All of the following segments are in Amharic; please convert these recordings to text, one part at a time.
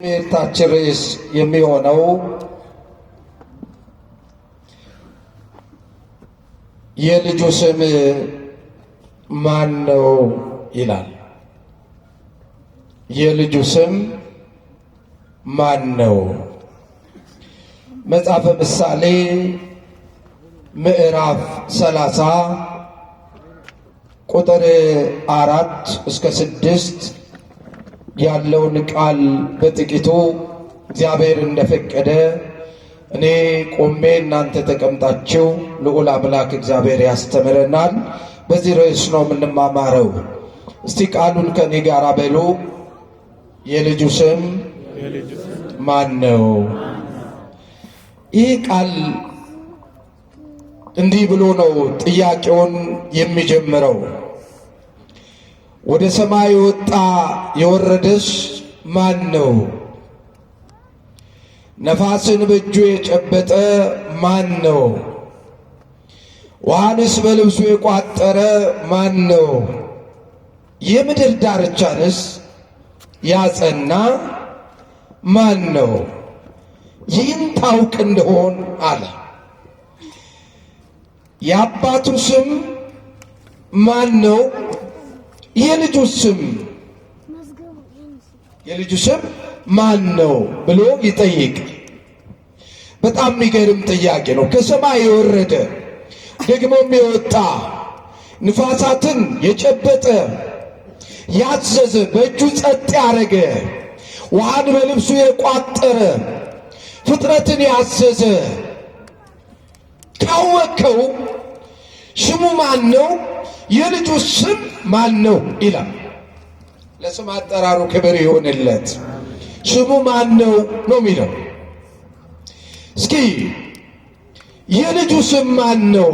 የትምህርታችን ርዕስ የሚሆነው የልጁ ስም ማን ነው ይላል። የልጁ ስም ማን ነው? መጽሐፈ ምሳሌ ምዕራፍ 30 ቁጥር 4 እስከ 6 ያለውን ቃል በጥቂቱ እግዚአብሔር እንደፈቀደ እኔ ቆሜ እናንተ ተቀምጣችሁ ልዑል አምላክ እግዚአብሔር ያስተምረናል። በዚህ ርዕስ ነው የምንማማረው። እስቲ ቃሉን ከኔ ጋር በሉ። የልጁ ስም ማን ነው? ይህ ቃል እንዲህ ብሎ ነው ጥያቄውን የሚጀምረው። ወደ ሰማይ ወጣ የወረደስ ማን ነው? ነፋስን በእጁ የጨበጠ ማን ነው? ውሃንስ በልብሱ የቋጠረ ማን ነው? የምድር ዳርቻንስ ያጸና ማን ነው? ይህን ታውቅ እንደሆን አለ። የአባቱ ስም ማን ነው? የልጁ ስም ማን ነው ብሎ ይጠይቅ። በጣም የሚገርም ጥያቄ ነው። ከሰማይ የወረደ ደግሞም የወጣ ንፋሳትን የጨበጠ ያዘዘ፣ በእጁ ጸጥ ያረገ፣ ውሃን በልብሱ የቋጠረ፣ ፍጥረትን ያዘዘ ካወከው ስሙ ማን ነው? የልጁ ስም ማን ነው ይላል። ለስም አጠራሩ ክብር ይሆንለት። ስሙ ማን ነው ነው የሚለው። እስኪ የልጁ ስም ማን ነው፣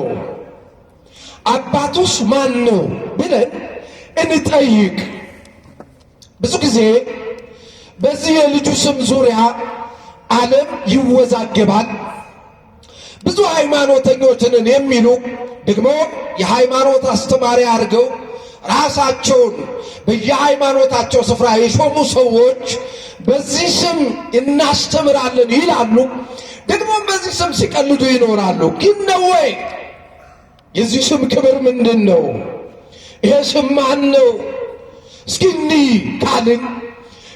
አባቱስ ማን ነው ብለን እንጠይቅ። ብዙ ጊዜ በዚህ የልጁ ስም ዙሪያ ዓለም ይወዛገባል። ብዙ ሃይማኖተኞችንን የሚሉ ደግሞ የሃይማኖት አስተማሪ አድርገው ራሳቸውን በየሃይማኖታቸው ስፍራ የሾሙ ሰዎች በዚህ ስም እናስተምራለን ይላሉ። ደግሞ በዚህ ስም ሲቀልዱ ይኖራሉ። ግን ነው ወይ? የዚህ ስም ክብር ምንድን ነው? ይሄ ስም ማን ነው? እስኪ እንዲህ ካልን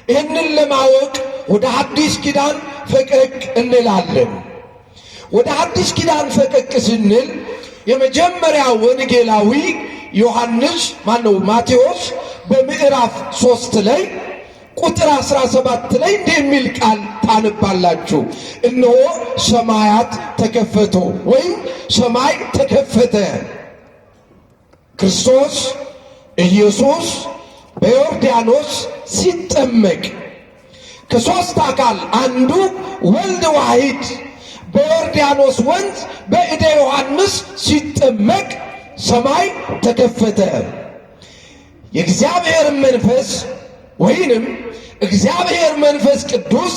ይህንን ለማወቅ ወደ አዲስ ኪዳን ፈቀቅ እንላለን። ወደ አዲስ ኪዳን ፈቀቅ ስንል የመጀመሪያ ወንጌላዊ ዮሐንስ ማቴዎስ በምዕራፍ 3 ላይ ቁጥር 17 ላይ እንዲህ የሚል ቃል ታነባላችሁ። እነሆ ሰማያት ተከፈቱ ወይም ሰማይ ተከፈተ፣ ክርስቶስ ኢየሱስ በዮርዳኖስ ሲጠመቅ ከሦስት አካል አንዱ ወልድ ዋሂድ በዮርዳኖስ ወንዝ በእደ ዮሐንስ ሲጠመቅ ሰማይ ተከፈተ። የእግዚአብሔር መንፈስ ወይንም እግዚአብሔር መንፈስ ቅዱስ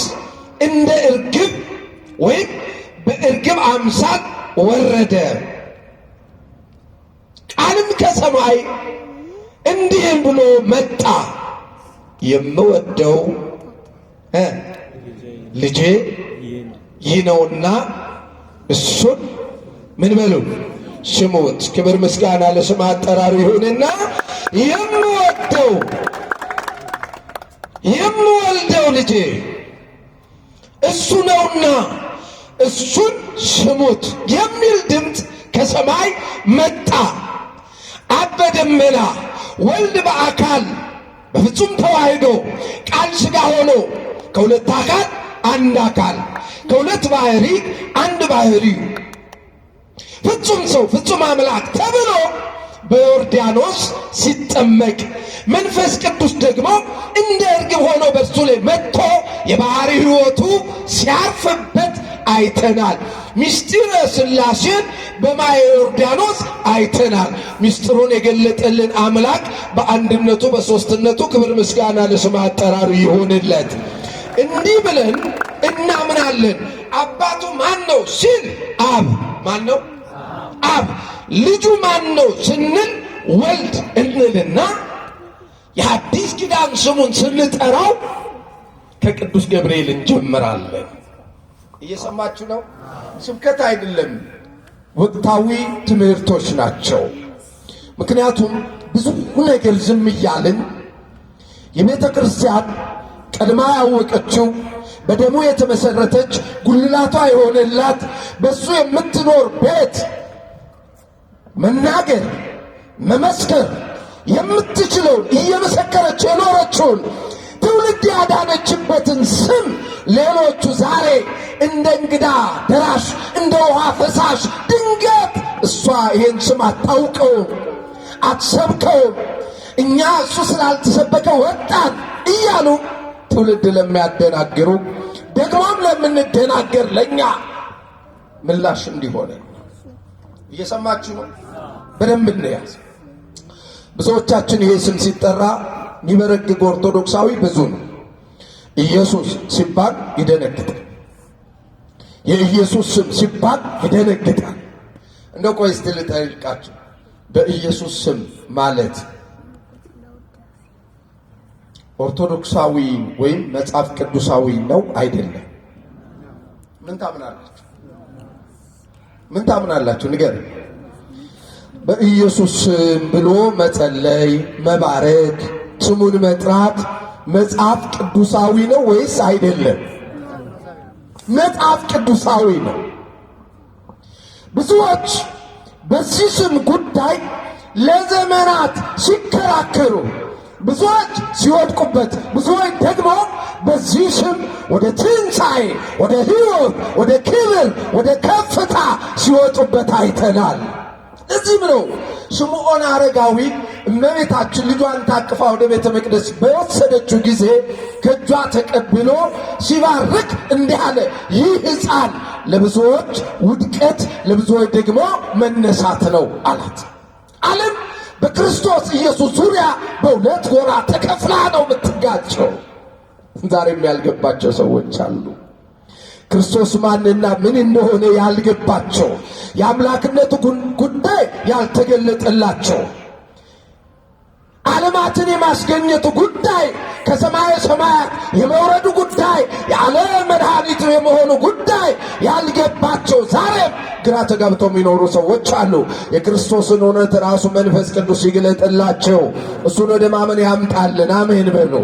እንደ እርግብ ወይም በእርግብ አምሳል ወረደ። ቃልም ከሰማይ እንዲህ ብሎ መጣ፣ የምወደው ልጄ ይህ ነውና እሱን ምን በሉ ስሙት። ክብር ምስጋና ለስም አጠራሩ ይሁንና የምወልደው ልጄ እሱ ነውና እሱን ስሙት የሚል ድምፅ ከሰማይ መጣ። አብ በደመና ወልድ በአካል በፍጹም ተዋህዶ ቃል ሥጋ ሆኖ ከሁለት አካል አንድ አካል፣ ከሁለት ባህሪ አንድ ባህሪ፣ ፍጹም ሰው ፍጹም አምላክ ተብሎ በዮርዳኖስ ሲጠመቅ መንፈስ ቅዱስ ደግሞ እንደ እርግብ ሆኖ በእርሱ ላይ መጥቶ የባህሪ ሕይወቱ ሲያርፍበት አይተናል። ምስጢረ ሥላሴን በማየ ዮርዳኖስ አይተናል። ምስጢሩን የገለጠልን አምላክ በአንድነቱ በሦስትነቱ ክብር ምስጋና ለስም አጠራሩ ይሆንለት። እንዲህ ብለን እናምናለን። አባቱ ማን ነው ሲል አብ ማን ነው? አብ። ልጁ ማን ነው ስንል ወልድ እንልና የአዲስ ኪዳን ስሙን ስንጠራው ከቅዱስ ገብርኤል እንጀምራለን። እየሰማችሁ ነው? ስብከት አይደለም፣ ወቅታዊ ትምህርቶች ናቸው። ምክንያቱም ብዙ ነገር ዝም እያልን የቤተ ክርስቲያን ቀድማ ያወቀችው በደሙ የተመሰረተች ጉልላቷ የሆነላት በሱ የምትኖር ቤት መናገር መመስከር የምትችለውን እየመሰከረች የኖረችውን ትውልድ ያዳነችበትን ስም ሌሎቹ ዛሬ እንደ እንግዳ ደራሽ እንደ ውሃ ፈሳሽ ድንገት እሷ ይሄን ስም አታውቀውም፣ አትሰብከውም፣ እኛ እሱ ስላልተሰበከ ወጣን እያሉ ትውልድ ለሚያደናግሩ ደግሞም ለምንደናገር ለኛ ምላሽ እንዲሆነ እየሰማችሁ ነው። በደንብ እንያዝ። ብዙዎቻችን ይሄ ስም ሲጠራ የሚበረግግ ኦርቶዶክሳዊ ብዙ ነው። ኢየሱስ ሲባል ይደነግጣል። የኢየሱስ ስም ሲባል ይደነግጣል። እንደው ቆይ እስቲ ልጠይቃችሁ፣ በኢየሱስ ስም ማለት ኦርቶዶክሳዊ ወይም መጽሐፍ ቅዱሳዊ ነው አይደለም? ምን ታምናላችሁ? ምን ታምናላችሁ? ንገሩኝ። በኢየሱስ ስም ብሎ መጸለይ፣ መባረክ፣ ስሙን መጥራት መጽሐፍ ቅዱሳዊ ነው ወይስ አይደለም? መጽሐፍ ቅዱሳዊ ነው። ብዙዎች በዚህ ስም ጉዳይ ለዘመናት ሲከራከሩ፣ ብዙዎች ሲወድቁበት፣ ብዙዎች ደግሞ በዚህ ስም ወደ ትንሣኤ፣ ወደ ሕይወት፣ ወደ ክብር፣ ወደ ከፍታ ሲወጡበት አይተናል። እዚህም ነው ስምዖን አረጋዊ እመቤታችን ልጇን ታቅፋ ወደ ቤተ መቅደስ በወሰደችው ጊዜ ከእጇ ተቀብሎ ሲባርክ እንዲህ አለ፣ ይህ ሕፃን ለብዙዎች ውድቀት ለብዙዎች ደግሞ መነሳት ነው አላት። ዓለም በክርስቶስ ኢየሱስ ዙሪያ በሁለት ጎራ ተከፍላ ነው የምትጋጨው። ዛሬም ያልገባቸው ሰዎች አሉ። ክርስቶስ ማንና ምን እንደሆነ ያልገባቸው፣ የአምላክነቱ ጉዳይ ያልተገለጠላቸው፣ ዓለማትን የማስገኘቱ ጉዳይ፣ ከሰማየ ሰማያት የመውረዱ ጉዳይ፣ የዓለም መድኃኒቱ የመሆኑ ጉዳይ ያልገባቸው ዛሬም ግራ ተጋብተው የሚኖሩ ሰዎች አሉ። የክርስቶስን እውነት ራሱ መንፈስ ቅዱስ ይግለጥላቸው፣ እሱን ወደ ማመን ያምጣልን። አሜን በሉ።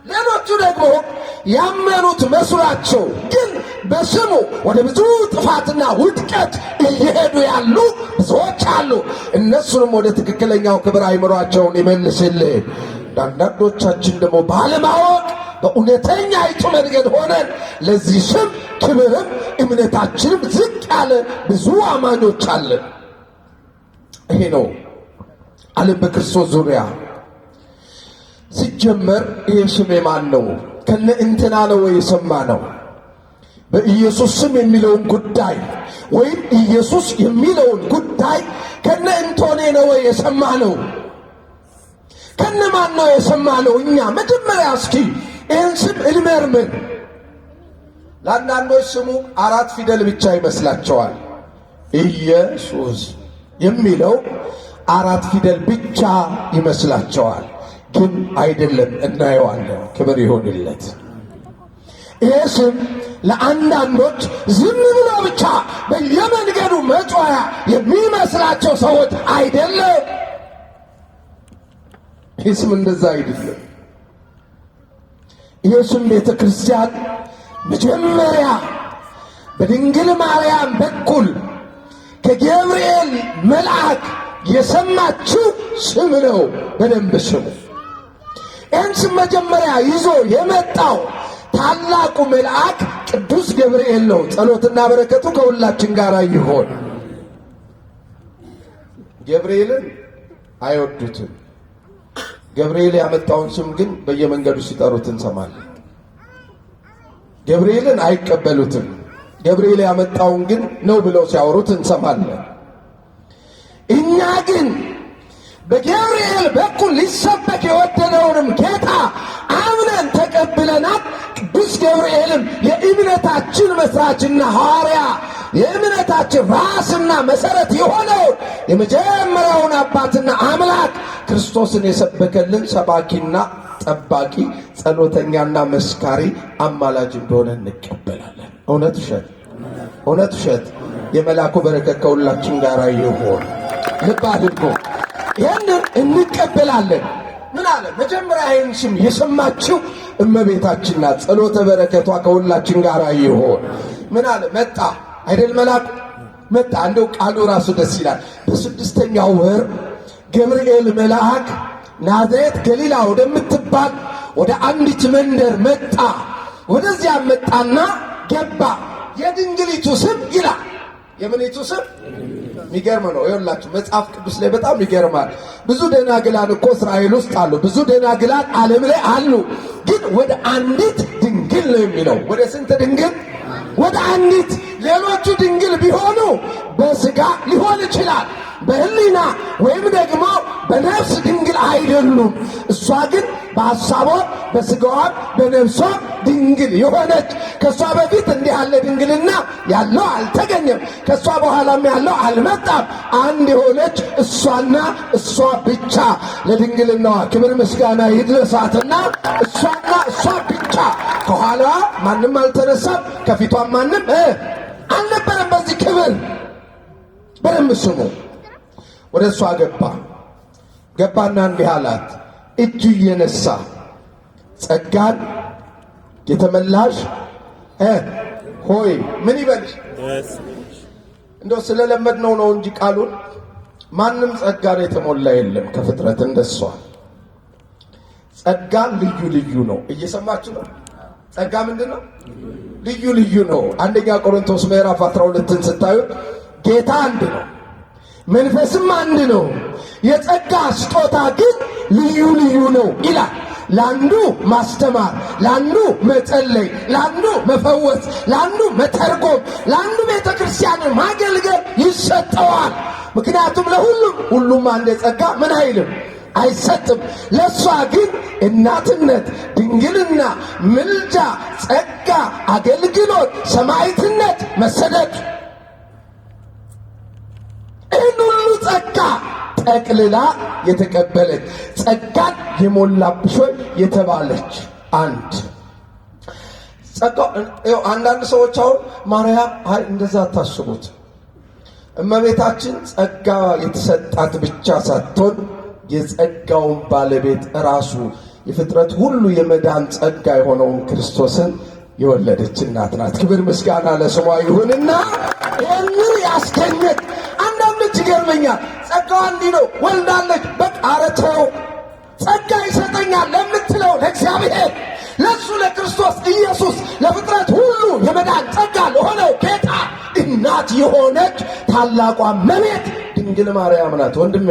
ሌሎቹ ደግሞ ያመኑት መስሏቸው ግን በስሙ ወደ ብዙ ጥፋትና ውድቀት እየሄዱ ያሉ ብዙዎች አሉ። እነሱንም ወደ ትክክለኛው ክብር አይምሯቸውን ይመልስልን። አንዳንዶቻችን ደግሞ ባለማወቅ በእውነተኛ ይቱ መንገድ ሆነን ለዚህ ስም ክብርም እምነታችንም ዝቅ ያለ ብዙ አማኞች አለን። ይሄ ነው ዓለም በክርስቶስ ዙሪያ ሲጀመር ይህ ስም የማን ነው? ከነ እንትና ነው የሰማ ነው? በኢየሱስ ስም የሚለውን ጉዳይ ወይም ኢየሱስ የሚለውን ጉዳይ ከነ እንቶኔ ነው የሰማ ነው? ከነ ማን ነው የሰማ ነው? እኛ መጀመሪያ እስኪ ይህን ስም እንመርምር። ለአንዳንዶች ስሙ 4 ፊደል ብቻ ይመስላቸዋል። ኢየሱስ የሚለው 4 ፊደል ብቻ ይመስላቸዋል። ግን አይደለም፣ እናየዋለን። ክብር ይሆንለት። ይህ ስም ለአንዳንዶች ዝም ብሎ ብቻ በየመንገዱ መጮያ የሚመስላቸው ሰዎች አይደለም። ይህ ስም እንደዛ አይደለም። ይህ ስም ቤተ ክርስቲያን መጀመሪያ በድንግል ማርያም በኩል ከገብርኤል መልአክ የሰማችው ስም ነው። በደንብ ስሙ። ይህን ስም መጀመሪያ ይዞ የመጣው ታላቁ መልአክ ቅዱስ ገብርኤል ነው። ጸሎትና በረከቱ ከሁላችን ጋር ይሆን። ገብርኤልን አይወዱትም። ገብርኤል ያመጣውን ስም ግን በየመንገዱ ሲጠሩት እንሰማለን። ገብርኤልን አይቀበሉትም። ገብርኤል ያመጣውን ግን ነው ብለው ሲያወሩት እንሰማለን። እኛ ግን በገብርኤል በኩል ሊሰበክ የወደደውንም ጌታ አምነን ተቀብለናል። ቅዱስ ገብርኤልም የእምነታችን መስራችና ሐዋርያ የእምነታችን ራስና መሰረት የሆነውን የመጀመሪያውን አባትና አምላክ ክርስቶስን የሰበከልን ሰባኪና ጠባቂ፣ ጸሎተኛና መስካሪ አማላጅ እንደሆነ እንቀበላለን። እውነት ውሸት? እውነት ውሸት? የመልአኩ በረከት ከሁላችን ጋር ይሁን። ልብ አድርጎ ይህንን እንቀበላለን። ምን አለ? መጀመሪያ ይህን ስም የሰማችው እመቤታችን ናት። ጸሎተ በረከቷ ከሁላችን ጋር ይሁን። ምን አለ? መጣ አይደል? መልአኩ መጣ። እንደው ቃሉ ራሱ ደስ ይላል። በስድስተኛው ወር ገብርኤል መልአክ ናዝሬት ገሊላ ወደምትባል ወደ አንዲት መንደር መጣ። ወደዚያ መጣና ገባ። የድንግሊቱ ስም ይላል። የምኒቱ ስም የሚገርም ነው። ይኸውላችሁ መጽሐፍ ቅዱስ ላይ በጣም ይገርማል። ብዙ ደናግላን እኮ እስራኤል ውስጥ አሉ። ብዙ ደናግላን ዓለም ላይ አሉ። ግን ወደ አንዲት ድንግል ነው የሚለው። ወደ ስንት ድንግል? ወደ አንዲት። ሌሎቹ ድንግል ቢሆኑ በስጋ ሊሆን ይችላል፣ በህሊና ወይም ደግሞ በነፍስ ድንግል አይደሉም። እሷ ግን በሐሳቧም በስጋዋም በነፍሷም ድንግል የሆነች፣ ከእሷ በፊት እንዲህ ያለ ድንግልና ያለው አልተገኘም፣ ከእሷ በኋላም ያለው አልመጣም። አንድ የሆነች እሷና እሷ ብቻ። ለድንግልናዋ ክብር ምስጋና ይድረሳትና እሷና እሷ ብቻ። ከኋላ ማንም አልተነሳም፣ ከፊቷም ማንም አልነበረም። በዚህ ክብር በደንብ ስሙ። ወደ እሷ ገባና እንዲህ አላት፣ እጁ እየነሳ ጸጋን የተመላሽ ሆይ ምን ይበልሽ? እንደው ስለለመድነው ነው እንጂ ቃሉን ማንም ጸጋን የተሞላ የለም ከፍጥረት እንደሷ። ጸጋ ልዩ ልዩ ነው። እየሰማችሁ ነው? ጸጋ ምንድን ነው? ልዩ ልዩ ነው። አንደኛ ቆሮንቶስ ምዕራፍ 12ን ስታዩት ጌታ አንድ ነው፣ መንፈስም አንድ ነው፣ የጸጋ ስጦታ ግን ልዩ ልዩ ነው ይላል። ለአንዱ ማስተማር፣ ለአንዱ መጸለይ፣ ለአንዱ መፈወስ፣ ለአንዱ መተርጎም፣ ለአንዱ ቤተ ክርስቲያንን ማገልገል ይሰጠዋል። ምክንያቱም ሁሉም አንድ ጸጋ ምን አይልም አይሰጥም። ለእሷ ግን እናትነት፣ ድንግልና፣ ምልጃ፣ ጸጋ፣ አገልግሎት፣ ሰማዕትነት፣ መሰደድ፣ ይህን ሁሉ ጸጋ ጠቅልላ የተቀበለች ጸጋን የሞላብሽ ሆይ የተባለች አንድ ጸጋ። አንዳንድ ሰዎች አሁን ማርያም እንደዛ አታስቡት። እመቤታችን ጸጋ የተሰጣት ብቻ ሳትሆን የጸጋውን ባለቤት ራሱ የፍጥረት ሁሉ የመዳን ጸጋ የሆነውን ክርስቶስን የወለደች እናት ናት። ክብር ምስጋና ለስሟ ይሁንና ይህንን ያስገኘች። አንዳንዶች ይገርመኛል፣ ጸጋዋ እንዲህ ነው ወልዳለች፣ በቃ ኧረ ተው፣ ጸጋ ይሰጠኛል ለምትለው ለእግዚአብሔር፣ ለእሱ ለክርስቶስ ኢየሱስ ለፍጥረት ሁሉ የመዳን ጸጋ ለሆነው ጌታ እናት የሆነች ታላቋ እመቤት ድንግል ማርያም ናት። ወንድሜ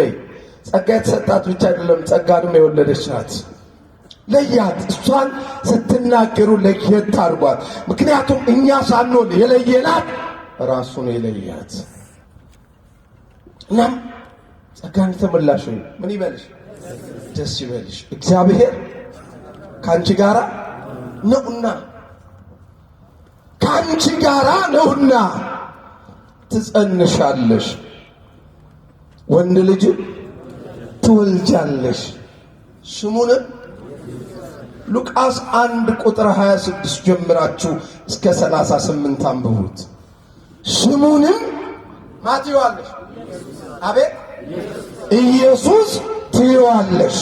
ጸጋ የተሰጣት ብቻ አይደለም፣ ጸጋንም የወለደች ናት። ለያት። እሷን ስትናገሩ ለየት አድርጓት። ምክንያቱም እኛ ሳንሆን የለየናት ራሱን የለያት። እናም ጸጋን የተመላሽ ምን ይበልሽ? ደስ ይበልሽ፣ እግዚአብሔር ከአንቺ ጋራ ነውና፣ ከአንቺ ጋራ ነውና ትጸንሻለሽ፣ ወንድ ልጅ ትወልጃለሽ፣ ስሙንም ሉቃስ 1 ቁጥር 26 ጀምራችሁ እስከ 38 አንብቡት። ስሙንም ማትይዋለሽ፣ አቤት ኢየሱስ ትይዋለሽ፣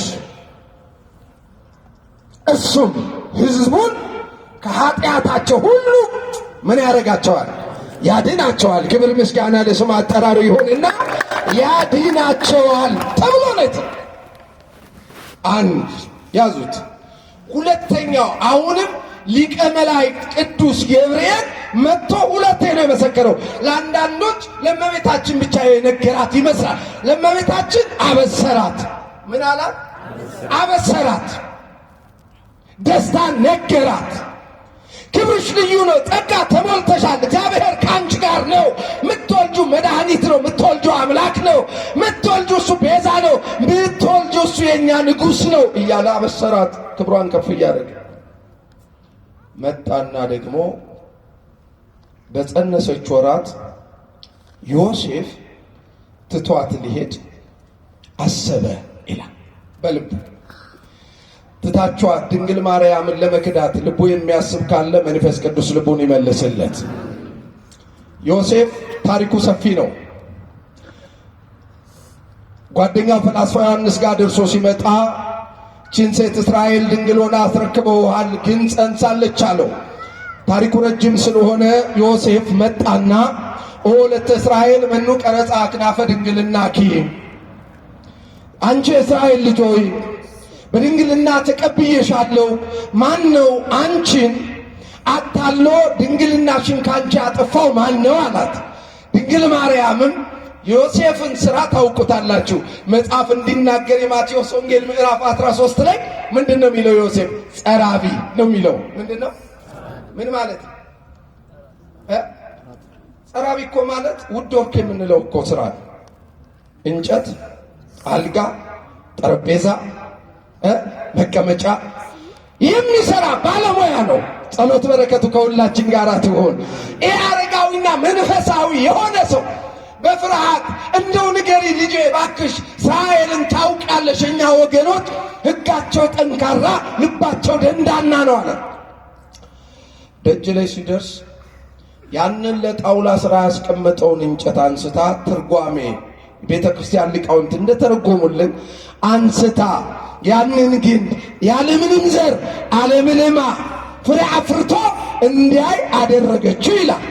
እሱም ሕዝቡን ከኃጢአታቸው ሁሉ ምን ያደርጋቸዋል? ያድናቸዋል። ክብር ምስጋና ለስሙ አጠራሩ ይሁንና ያድናቸዋል ተብሎ ነው። አንድ ያዙት። ሁለተኛው አሁንም ሊቀ መላእክት ቅዱስ ገብርኤል መጥቶ ሁለቴ ነው የመሰከረው። ለአንዳንዶች ለእመቤታችን ብቻ የነገራት ይመስላል። ለእመቤታችን አበሰራት። ምን አላት? አበሰራት። ደስታን ነገራት። ክብርሽ ልዩ ነው፣ ጸጋ ተሞልተሻል፣ እግዚአብሔር ከአንቺ ጋር ነው፣ ምትወልጁ መድኃኒት ነው፣ ምትወልጁ አምላክ ነው፣ ምትወልጁ እሱ ቤዛ ነው፣ ምትወልጁ እሱ የእኛ ንጉሥ ነው እያለ አበሰራት። ክብሯን ከፍ እያደረገ መጣና ደግሞ በጸነሰች ወራት ዮሴፍ ትቷት ሊሄድ አሰበ ይላል። በልቡ ትታችኋት ድንግል ማርያምን ለመክዳት ልቡ የሚያስብ ካለ መንፈስ ቅዱስ ልቡን ይመልስለት። ዮሴፍ ታሪኩ ሰፊ ነው። ጓደኛው ፈላስፋ ዮሐንስ ጋር ደርሶ ሲመጣ ቺን ሴት እስራኤል ድንግል ሆና አስረክበውሃል፣ ግን ጸንሳለች አለው። ታሪኩ ረጅም ስለሆነ ዮሴፍ መጣና ኦ ለእስራኤል መኑ ቀረጻ አክናፈ ድንግልናኪ፣ አንቺ እስራኤል ልጅ ሆይ በድንግልና ተቀብዬሻለሁ። ማን ነው አንቺን አታሎ ድንግልናሽን ካንቺ ያጠፋው ማን ነው አላት። ድንግል ማርያምም ዮሴፍን ሥራ ታውቁታላችሁ። መጽሐፍ እንዲናገር የማቴዎስ ወንጌል ምዕራፍ 13 ላይ ምንድነው የሚለው? ዮሴፍ ጸራቢ ነው የሚለው። ምንድነው? ምን ማለት ነው? ጸራቢ እኮ ማለት ውድ ወርቅ የምንለው እኮ ሥራ ነው። እንጨት፣ አልጋ፣ ጠረጴዛ፣ መቀመጫ የሚሰራ ባለሙያ ነው። ጸሎት በረከቱ ከሁላችን ጋር ትሆን። ይህ አረጋዊና መንፈሳዊ የሆነ ሰው በፍርሃት እንደው ንገሪ ልጄ ባክሽ እስራኤልን ታውቂያለሽ፣ እኛ ወገኖች ሕጋቸው ጠንካራ ልባቸው ደንዳና ነው አለ። ደጅ ላይ ሲደርስ ያንን ለጣውላ ሥራ ያስቀመጠውን እንጨት አንስታ ትርጓሜ ቤተ ክርስቲያን ሊቃውንት እንደተረጎሙልን አንስታ ያንን ግንድ ያለምንም ዘር አለምልማ ፍሬ አፍርቶ እንዲያይ አደረገችው ይላል።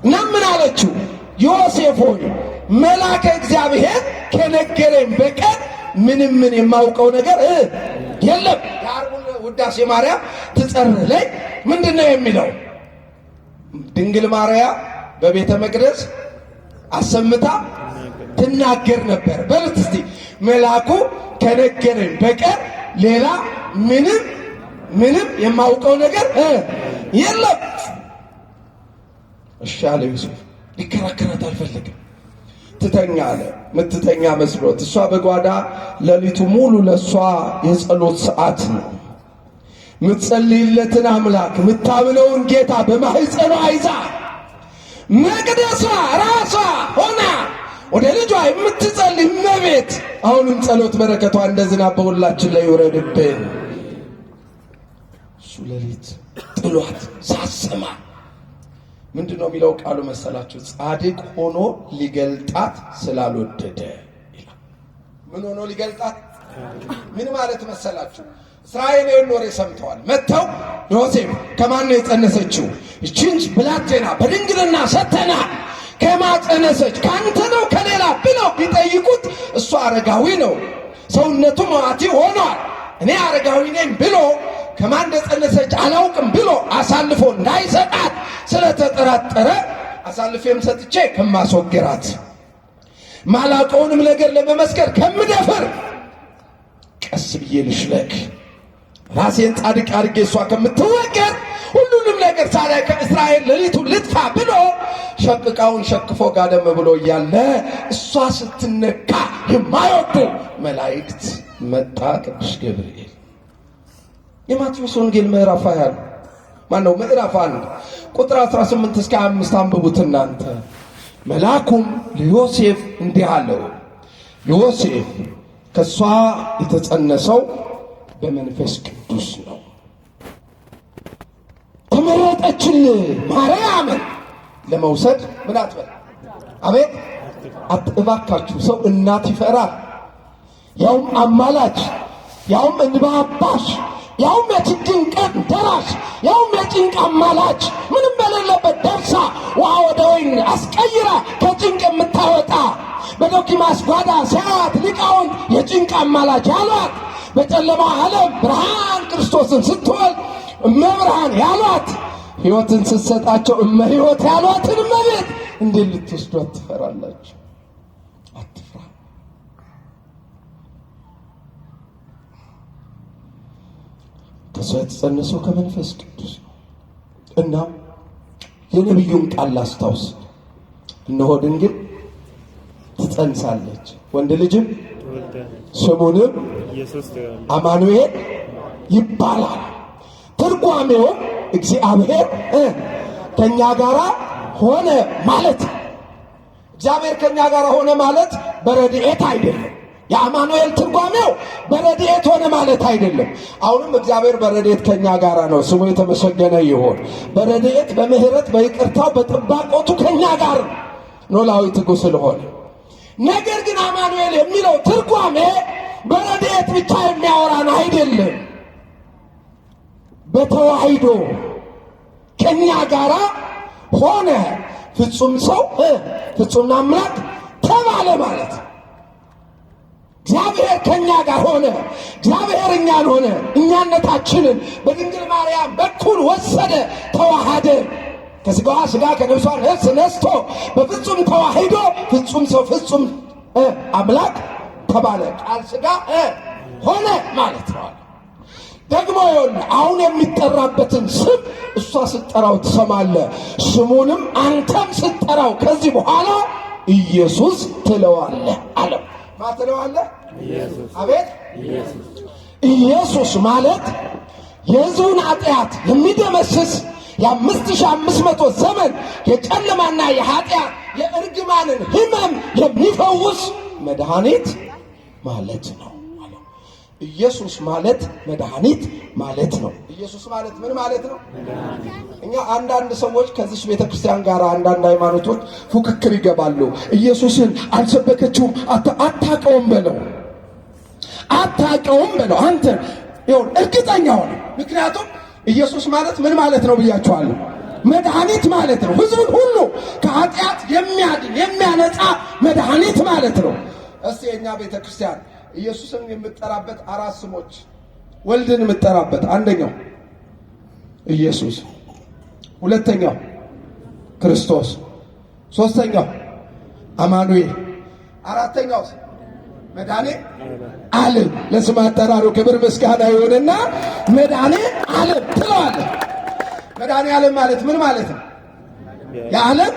እና ምን አለችው? ዮሴፍ ሆይ መልአከ እግዚአብሔር ከነገረኝ በቀር ምንም ምን የማውቀው ነገር የለም። የዓርቡን ውዳሴ ማርያም ትጸርህ ላይ ምንድነው የሚለው? ድንግል ማርያም በቤተ መቅደስ አሰምታ ትናገር ነበር። በሉት እስቲ መልአኩ ከነገረኝ በቀር ሌላ ምንም የማውቀው ነገር የለም። እሺ አለ ዮሴፍ። ሊከራከራት አልፈለግም። ትተኛ አለ። ምትተኛ መስሎት እሷ በጓዳ ሌሊቱ ሙሉ ለሷ የጸሎት ሰዓት ነው። ምትጸልይለትን አምላክ ምታምነውን ጌታ በማህፀኗ ይዛ መቅደሷ ራሷ ሆና ወደ ልጇ የምትጸልይ እመቤት አሁንም ጸሎት በረከቷ እንደ ዝናብ በሁላችን ላይ ይውረድብን። እሱ ሌሊት ጥሏት ሳሰማ ምንድነው የሚለው ቃሉ መሰላችሁ? ጻድቅ ሆኖ ሊገልጣት ስላልወደደ ይላል። ምን ሆኖ ሊገልጣት? ምን ማለት መሰላችሁ? እስራኤል ወሬ ሰምተዋል። መጥተው ዮሴፍ ከማን ነው የጸነሰችው? እቺን ብላቴና በድንግልና ሰተና ከማጸነሰች ካንተ ነው ከሌላ ብለው ቢጠይቁት እሱ አረጋዊ ነው፣ ሰውነቱ መዋቲ ሆኗል፣ እኔ አረጋዊ ነኝ ብሎ ከማን እንደጸነሰች አላውቅም ብሎ አሳልፎ እንዳይሰጣት ስለተጠራጠረ አሳልፌም ሰጥቼ ከማስወገራት ማላውቀውንም ነገር ለመመስከር ከምደፍር ቀስ ብዬ ልሽለክ ራሴን ጻድቅ አድርጌ እሷ ከምትወገር ሁሉንም ነገር ሳላይ ከእስራኤል ሌሊቱን ልጥፋ ብሎ ሸቅቃውን ሸክፎ ጋደም ብሎ እያለ እሷ ስትነካ የማይወዱ መላእክት መጣ ቅዱስ ገብርኤል። የማቴዎስ ወንጌል ምዕራፍ 20 ማነው ምዕራፍ 1 ቁጥር 18 እስከ 25 አንብቡት እናንተ። መልአኩም ለዮሴፍ እንዲህ አለው፣ ዮሴፍ ከሷ የተጸነሰው በመንፈስ ቅዱስ ነው። ተመረጠችልህ ማርያምን ለመውሰድ ምን አትበል። አቤት አትባካችሁ። ሰው እናት ይፈራል፣ ያውም አማላጅ፣ ያውም እንባ አባሽ፣ ያውም የችግኝ ቀን ደራሽ፣ ያውም የጭንቅ አማላጅ፣ ምንም በሌለበት ደርሳ ውሃ ወደ ወይን አስቀይራ ከጭንቅ የምታወጣ በዶኪማስ ጓዳ ሲያዋት ሊቃውንት የጭንቅ አማላጅ ያሏት፣ በጨለማ ዓለም ብርሃን ክርስቶስን ስትወልድ እመብርሃን ያሏት፣ ሕይወትን ስትሰጣቸው እመ ሕይወት ያሏትን እመቤት እንዴት ልትወስዷት ትፈራላችሁ? አትፍራ። ከሷ የተጸነሰው ከመንፈስ ቅዱስ ነው። እና የነቢዩን ቃል ላስታውስ። እነሆ ድንግል ትጸንሳለች፣ ወንድ ልጅም ስሙንም አማኑኤል ይባላል። ትርጓሜውም እግዚአብሔር ከኛ ጋር ሆነ ማለት። እግዚአብሔር ከኛ ጋር ሆነ ማለት በረድኤት አይደለም። የአማኑኤል ትርጓሜው በረድኤት ሆነ ማለት አይደለም። አሁንም እግዚአብሔር በረድኤት ከኛ ጋር ነው፣ ስሙ የተመሰገነ ይሁን። በረድኤት በምህረት በይቅርታው በጥባቆቱ ከኛ ጋር ኖላዊ ትጉ ስለሆነ። ነገር ግን አማኑኤል የሚለው ትርጓሜ በረድኤት ብቻ የሚያወራን አይደለም። በተዋሂዶ ከኛ ጋር ሆነ፣ ፍጹም ሰው ፍጹም አምላክ ተባለ ማለት። እግዚአብሔር ከኛ ጋር ሆነ፣ እግዚአብሔር እኛን ሆነ፣ እኛነታችንን በድንግል ማርያም በኩል ወሰደ፣ ተዋሃደ። ከስጋዋ ስጋ ከነፍሷ ነፍስ ነስቶ በፍጹም ተዋሂዶ ፍጹም ሰው ፍጹም አምላክ ተባለ። ቃል ስጋ ሆነ ማለት ነው። ደግሞ ይኸውልህ አሁን የሚጠራበትን ስም እሷ ስትጠራው ትሰማለህ። ስሙንም አንተም ስትጠራው ከዚህ በኋላ ኢየሱስ ትለዋለህ አለው። ማን ትለዋለህ? ኢየሱስ። አቤት ኢየሱስ ማለት የሕዝቡን ኃጢአት የሚደመስስ የ5500 ዘመን የጨለማና የኃጢአት የእርግማንን ሕመም የሚፈውስ መድኃኒት ማለት ነው። ኢየሱስ ማለት መድኃኒት ማለት ነው። ኢየሱስ ማለት ምን ማለት ነው? እኛ አንዳንድ ሰዎች ከዚህ ቤተክርስቲያን ጋር አንዳንድ ሃይማኖቶች ፉክክር ይገባሉ። ኢየሱስን አልሰበከችውም፣ አታውቀውም በለው፣ አታውቀውም በለው። አንተ ይሁን እርግጠኛ ሆነ። ምክንያቱም ኢየሱስ ማለት ምን ማለት ነው ብያችኋለሁ። መድኃኒት ማለት ነው። ሕዝቡን ሁሉ ከኃጢአት የሚያድን የሚያነጻ መድኃኒት ማለት ነው። እስቲ የእኛ ቤተክርስቲያን ኢየሱስን የምትጠራበት 4 ስሞች፣ ወልድን የምትጠራበት አንደኛው ኢየሱስ፣ ሁለተኛው ክርስቶስ፣ ሶስተኛው አማኑኤል፣ አራተኛው መድኃኔ ዓለም። ለስም አጠራሩ ክብር ምስጋና ይሁንና መድኃኔ ዓለም ትለዋለህ። መድኃኔ ዓለም ማለት ምን ማለት ነው? የዓለም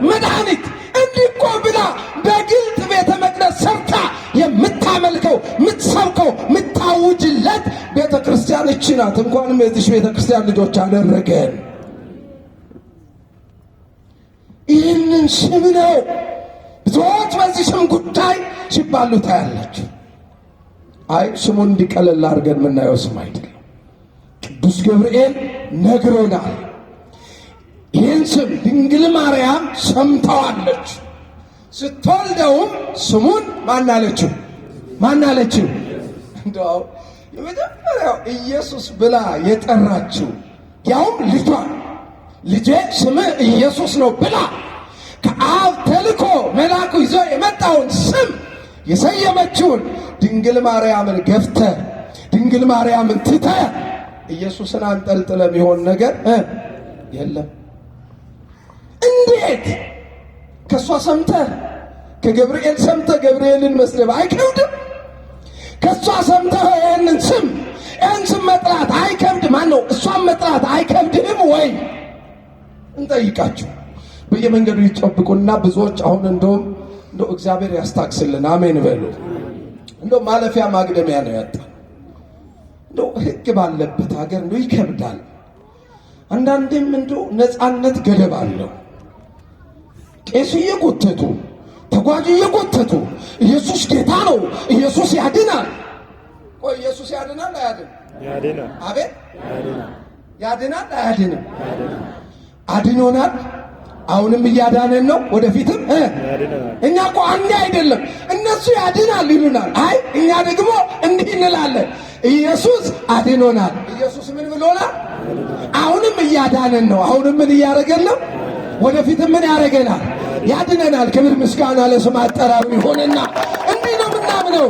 መድኃኒት። እንዲህ እኮ ብላ በግልጥ ቤተ መቅደስ ሰርታ የምታመልከው የምትሰብከው የምታውጅለት ቤተ ክርስቲያን እቺ ናት። እንኳንም የዚህ ቤተ ክርስቲያን ልጆች አደረገን። ይህንን ስም ነው ብዙዎች በዚህ ስም ጉዳይ ሲባሉ ታያለች። አይ ስሙን እንዲቀለል አድርገን የምናየው ስም አይደለም። ቅዱስ ገብርኤል ነግሮናል። ይህን ስም ድንግል ማርያም ሰምተዋለች። ስትወልደውም ስሙን ማናለችው? ማናለችው? እንደው የመጀመሪያው ኢየሱስ ብላ የጠራችው ያውም ልጄ ስምህ ኢየሱስ ነው ብላ ከአብ ተልኮ መልአኩ ይዞ የመጣውን ስም የሰየመችውን ድንግል ማርያምን ገፍተ ድንግል ማርያምን ትተ ኢየሱስን አንጠልጥለ የሚሆን ነገር የለም። እንዴት ከሷ ሰምተ ከገብርኤል ሰምተ ገብርኤልን መስደብ አይከብድም? ከሷ ሰምተ ይህንን ስም መጥራት አይከብድ? ማን ነው እሷን መጥራት አይከብድህም ወይ? እንጠይቃቸው። በየመንገዱ ይጨብቁና ብዙዎች አሁን እንደው እግዚአብሔር ያስታክስልን፣ አሜን በሉ። እንደው ማለፊያ ማግደሚያ ነው ያጣ። እንደው ሕግ ባለበት ሀገር እንደው ይከብዳል። አንዳንዴም እንደው ነፃነት ገደብ አለው። ቄስ እየጎተቱ ተጓዥ እየጎተቱ ኢየሱስ ጌታ ነው፣ ኢየሱስ ያድናል። ቆይ ኢየሱስ ያድናል አያድንም? ያድናል። አቤት ያድናል አያድንም? አድኖናል። አሁንም እያዳነን ነው፣ ወደፊትም እኛ እኮ አንዴ አይደለም። እነሱ ያድናል ይሉናል፣ አይ እኛ ደግሞ እንዲህ እንላለን። ኢየሱስ አድኖናል። ኢየሱስ ምን ብሎናል? አሁንም እያዳነን ነው። አሁንም ምን እያደረገን ነው? ወደፊትም ምን ያደረገናል? ያድነናል። ክብር ምስጋና ለስም አጠራሩ ይሆንና እንዲህ ነው የምናምነው።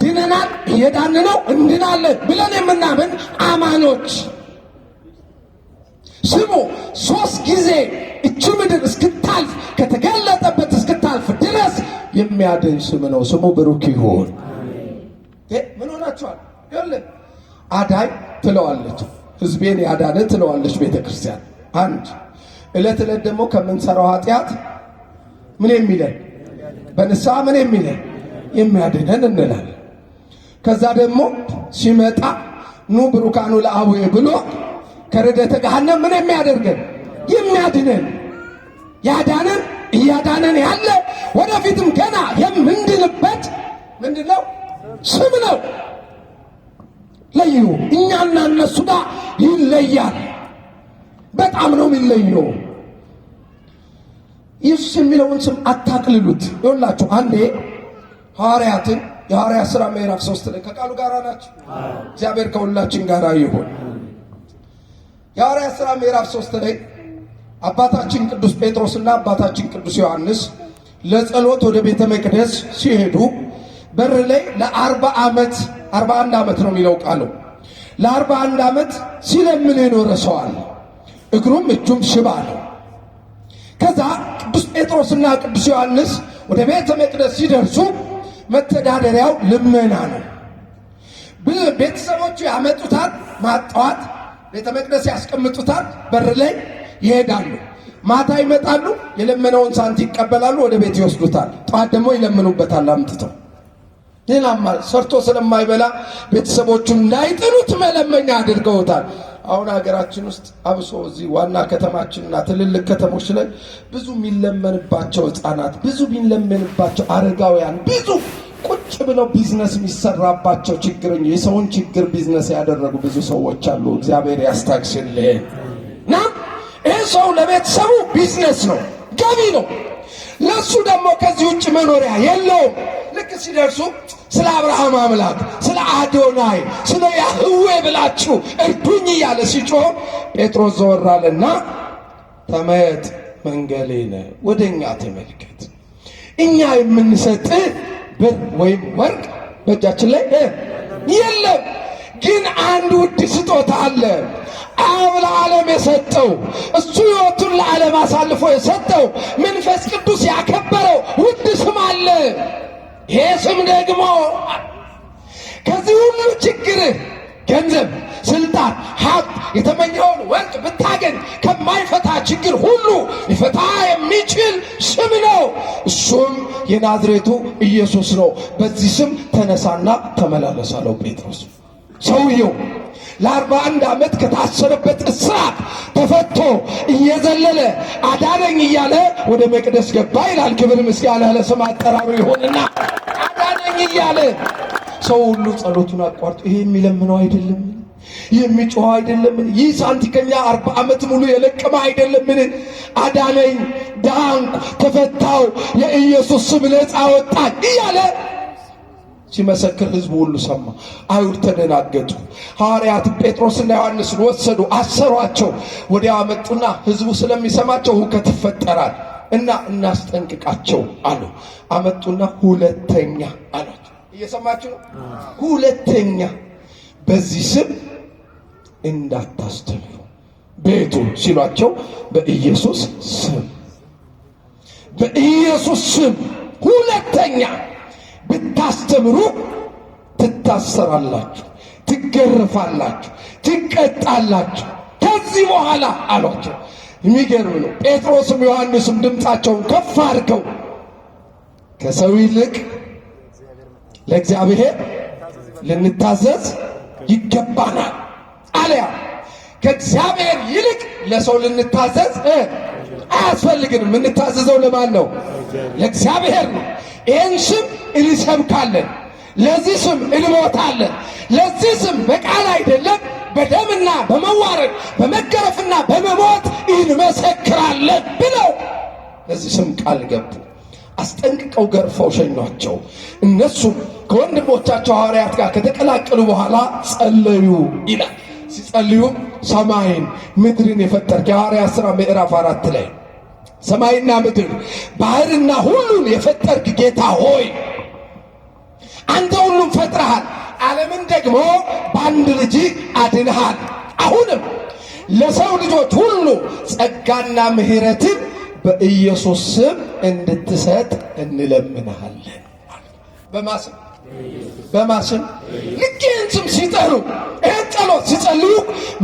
ድነናል፣ እየዳን ነው፣ እንድናለን ብለን የምናምን አማኖች ስሙ 3 ጊዜ እቺ ምድር እስክታልፍ ከተገለጠበት እስክታልፍ ድረስ የሚያድን ስም ነው። ስሙ ብሩክ ይሁን። ምን ሆናችኋል? ይኸውልህ አዳኝ ትለዋለች፣ ሕዝቤን ያዳነ ትለዋለች ቤተ ክርስቲያን። አንድ ዕለት ዕለት ደግሞ ከምንሰራው ኃጢአት ምን የሚለን በንስሐ ምን የሚለን የሚያድነን እንላለን። ከዛ ደግሞ ሲመጣ ኑ ብሩካኑ ለአቡዬ ብሎ ከርደተ ገሃነም ምን የሚያደርገን የሚያድነን ያዳነን እያዳነን ያለ ወደፊትም ገና የምንድንበት ምንድነው? ስም ነው። ለዩ። እኛና እነሱ ጋር ይለያል። በጣም ነው የሚለየው። ኢየሱስ የሚለውን ስም አታቅልሉት። ይኸውላችሁ አንዴ ሐዋርያትን የሐዋርያት ሥራ ምዕራፍ 3 ላይ ከቃሉ ጋር ናቸው። እግዚአብሔር ከሁላችን ጋር ይሁን። የሐዋርያት ሥራ ምዕራፍ 3 ላይ አባታችን ቅዱስ ጴጥሮስና አባታችን ቅዱስ ዮሐንስ ለጸሎት ወደ ቤተ መቅደስ ሲሄዱ በር ላይ ለ41 ዓመት ነው የሚለው ቃሉ። ለ41 ዓመት ሲለምን የኖረ ሰው አለ። እግሩም እጁም ሽባ ነው። ከዛ ቅዱስ ጴጥሮስና ቅዱስ ዮሐንስ ወደ ቤተ መቅደስ ሲደርሱ መተዳደሪያው ልመና ነው። ቤተሰቦቹ ያመጡታል፣ ማጣዋት ቤተ መቅደስ ያስቀምጡታል፣ በር ላይ ይሄዳሉ። ማታ ይመጣሉ፣ የለመነውን ሳንቲ ይቀበላሉ፣ ወደ ቤት ይወስዱታል። ጠዋት ደግሞ ይለምኑበታል አምጥተው። ሌላማ ሰርቶ ስለማይበላ ቤተሰቦቹ እንዳይጥሉት መለመኛ አድርገውታል። አሁን ሀገራችን ውስጥ አብሶ እዚህ ዋና ከተማችንና ትልልቅ ከተሞች ላይ ብዙ የሚለመንባቸው ሕፃናት፣ ብዙ የሚለመንባቸው አረጋውያን፣ ብዙ ቁጭ ብለው ቢዝነስ የሚሰራባቸው ችግረኛ የሰውን ችግር ቢዝነስ ያደረጉ ብዙ ሰዎች አሉ። እግዚአብሔር ያስታግስልን። እና ይህ ሰው ለቤተሰቡ ቢዝነስ ነው፣ ገቢ ነው። ለሱ ደግሞ ከዚህ ውጭ መኖሪያ የለውም። ልክ ሲደርሱ ስለ አብርሃም አምላክ፣ ስለ አዶናይ፣ ስለ ያህዌ ብላችሁ እርዱኝ እያለ ሲጮህ ጴጥሮስ ዘወር አለና ተመየጥ መንገሌነ፣ ወደኛ ተመልከት። እኛ የምንሰጥ ብር ወይም ወርቅ በእጃችን ላይ የለም፣ ግን አንድ ውድ ስጦታ አለ። አብ ለዓለም የሰጠው እሱ ሕይወቱን ለዓለም አሳልፎ የሰጠው መንፈስ ቅዱስ ያከበረው ውድ ስም አለ። ይሄ ስም ደግሞ ከዚህ ሁሉ ችግር ገንዘብ፣ ስልጣን፣ ሀብት፣ የተመኘውን ወርቅ ብታገኝ ከማይፈታ ችግር ሁሉ ሊፈታ የሚችል ስም ነው። እሱም የናዝሬቱ ኢየሱስ ነው። በዚህ ስም ተነሳና ተመላለስ አለው ጴጥሮስ። ሰውየው ለ41 ዓመት ከታሰረበት እስራት ተፈቶ እየዘለለ አዳነኝ እያለ ወደ መቅደስ ገባ ይላል። ክብር ምስጋና ለስም አጠራሩ ይሁንና አዳነኝ እያለ ሰው ሁሉ ጸሎቱን አቋርጦ ይሄ የሚለምነው አይደለም? የሚጮህ አይደለም? ይህ ሳንቲ ከኛ 40 ዓመት ሙሉ የለቀመ አይደለምን? አዳነኝ፣ ዳንኩ፣ ተፈታው፣ የኢየሱስ ስም ነፃ ወጣኝ እያለ ሲመሰክር ህዝቡ ሁሉ ሰማ። አይሁድ ተደናገጡ። ሐዋርያት ጴጥሮስና ዮሐንስን ወሰዱ፣ አሰሯቸው። ወዲያው አመጡና ህዝቡ ስለሚሰማቸው ሁከት ይፈጠራል እና እናስጠንቅቃቸው አሉ። አመጡና ሁለተኛ አሏቸው። እየሰማችሁ ነው? ሁለተኛ በዚህ ስም እንዳታስተምሩ ቤቱ ሲሏቸው፣ በኢየሱስ ስም፣ በኢየሱስ ስም ሁለተኛ ብታስተምሩ ትታሰራላችሁ፣ ትገረፋላችሁ፣ ትቀጣላችሁ ከዚህ በኋላ አሏቸው። የሚገርም ነው። ጴጥሮስም ዮሐንስም ድምፃቸውን ከፍ አድርገው ከሰው ይልቅ ለእግዚአብሔር ልንታዘዝ ይገባናል አለያ። ከእግዚአብሔር ይልቅ ለሰው ልንታዘዝ አያስፈልግንም። የምንታዘዘው ለማን ነው? ለእግዚአብሔር ነው። ይህን ስም እንሰብካለን፣ ለዚህ ስም እንሞታለን፣ ለዚህ ስም በቃል አይደለም በደምና በመዋረድ በመገረፍና በመሞት እንመሰክራለን ብለው ለዚህ ስም ቃል ገቡ። አስጠንቅቀው ገርፈው ሸኟቸው። እነሱም ከወንድሞቻቸው ሐዋርያት ጋር ከተቀላቀሉ በኋላ ጸለዩ ይላል። ሲጸልዩም ሰማይን ምድርን የፈጠርክ የሐዋርያት ሥራ ምዕራፍ 4 ላይ ሰማይና ምድር ባህርና ሁሉን የፈጠርክ ጌታ ሆይ አንተ ሁሉም ፈጥረሃል፣ ዓለምን ደግሞ በአንድ ልጅ አድንሃል። አሁንም ለሰው ልጆች ሁሉ ጸጋና ምሕረትን በኢየሱስ ስም እንድትሰጥ እንለምንሃለን። በማስም ልክ ይህን ስም ሲጠሩ ይህን ጸሎት ሲጸልዩ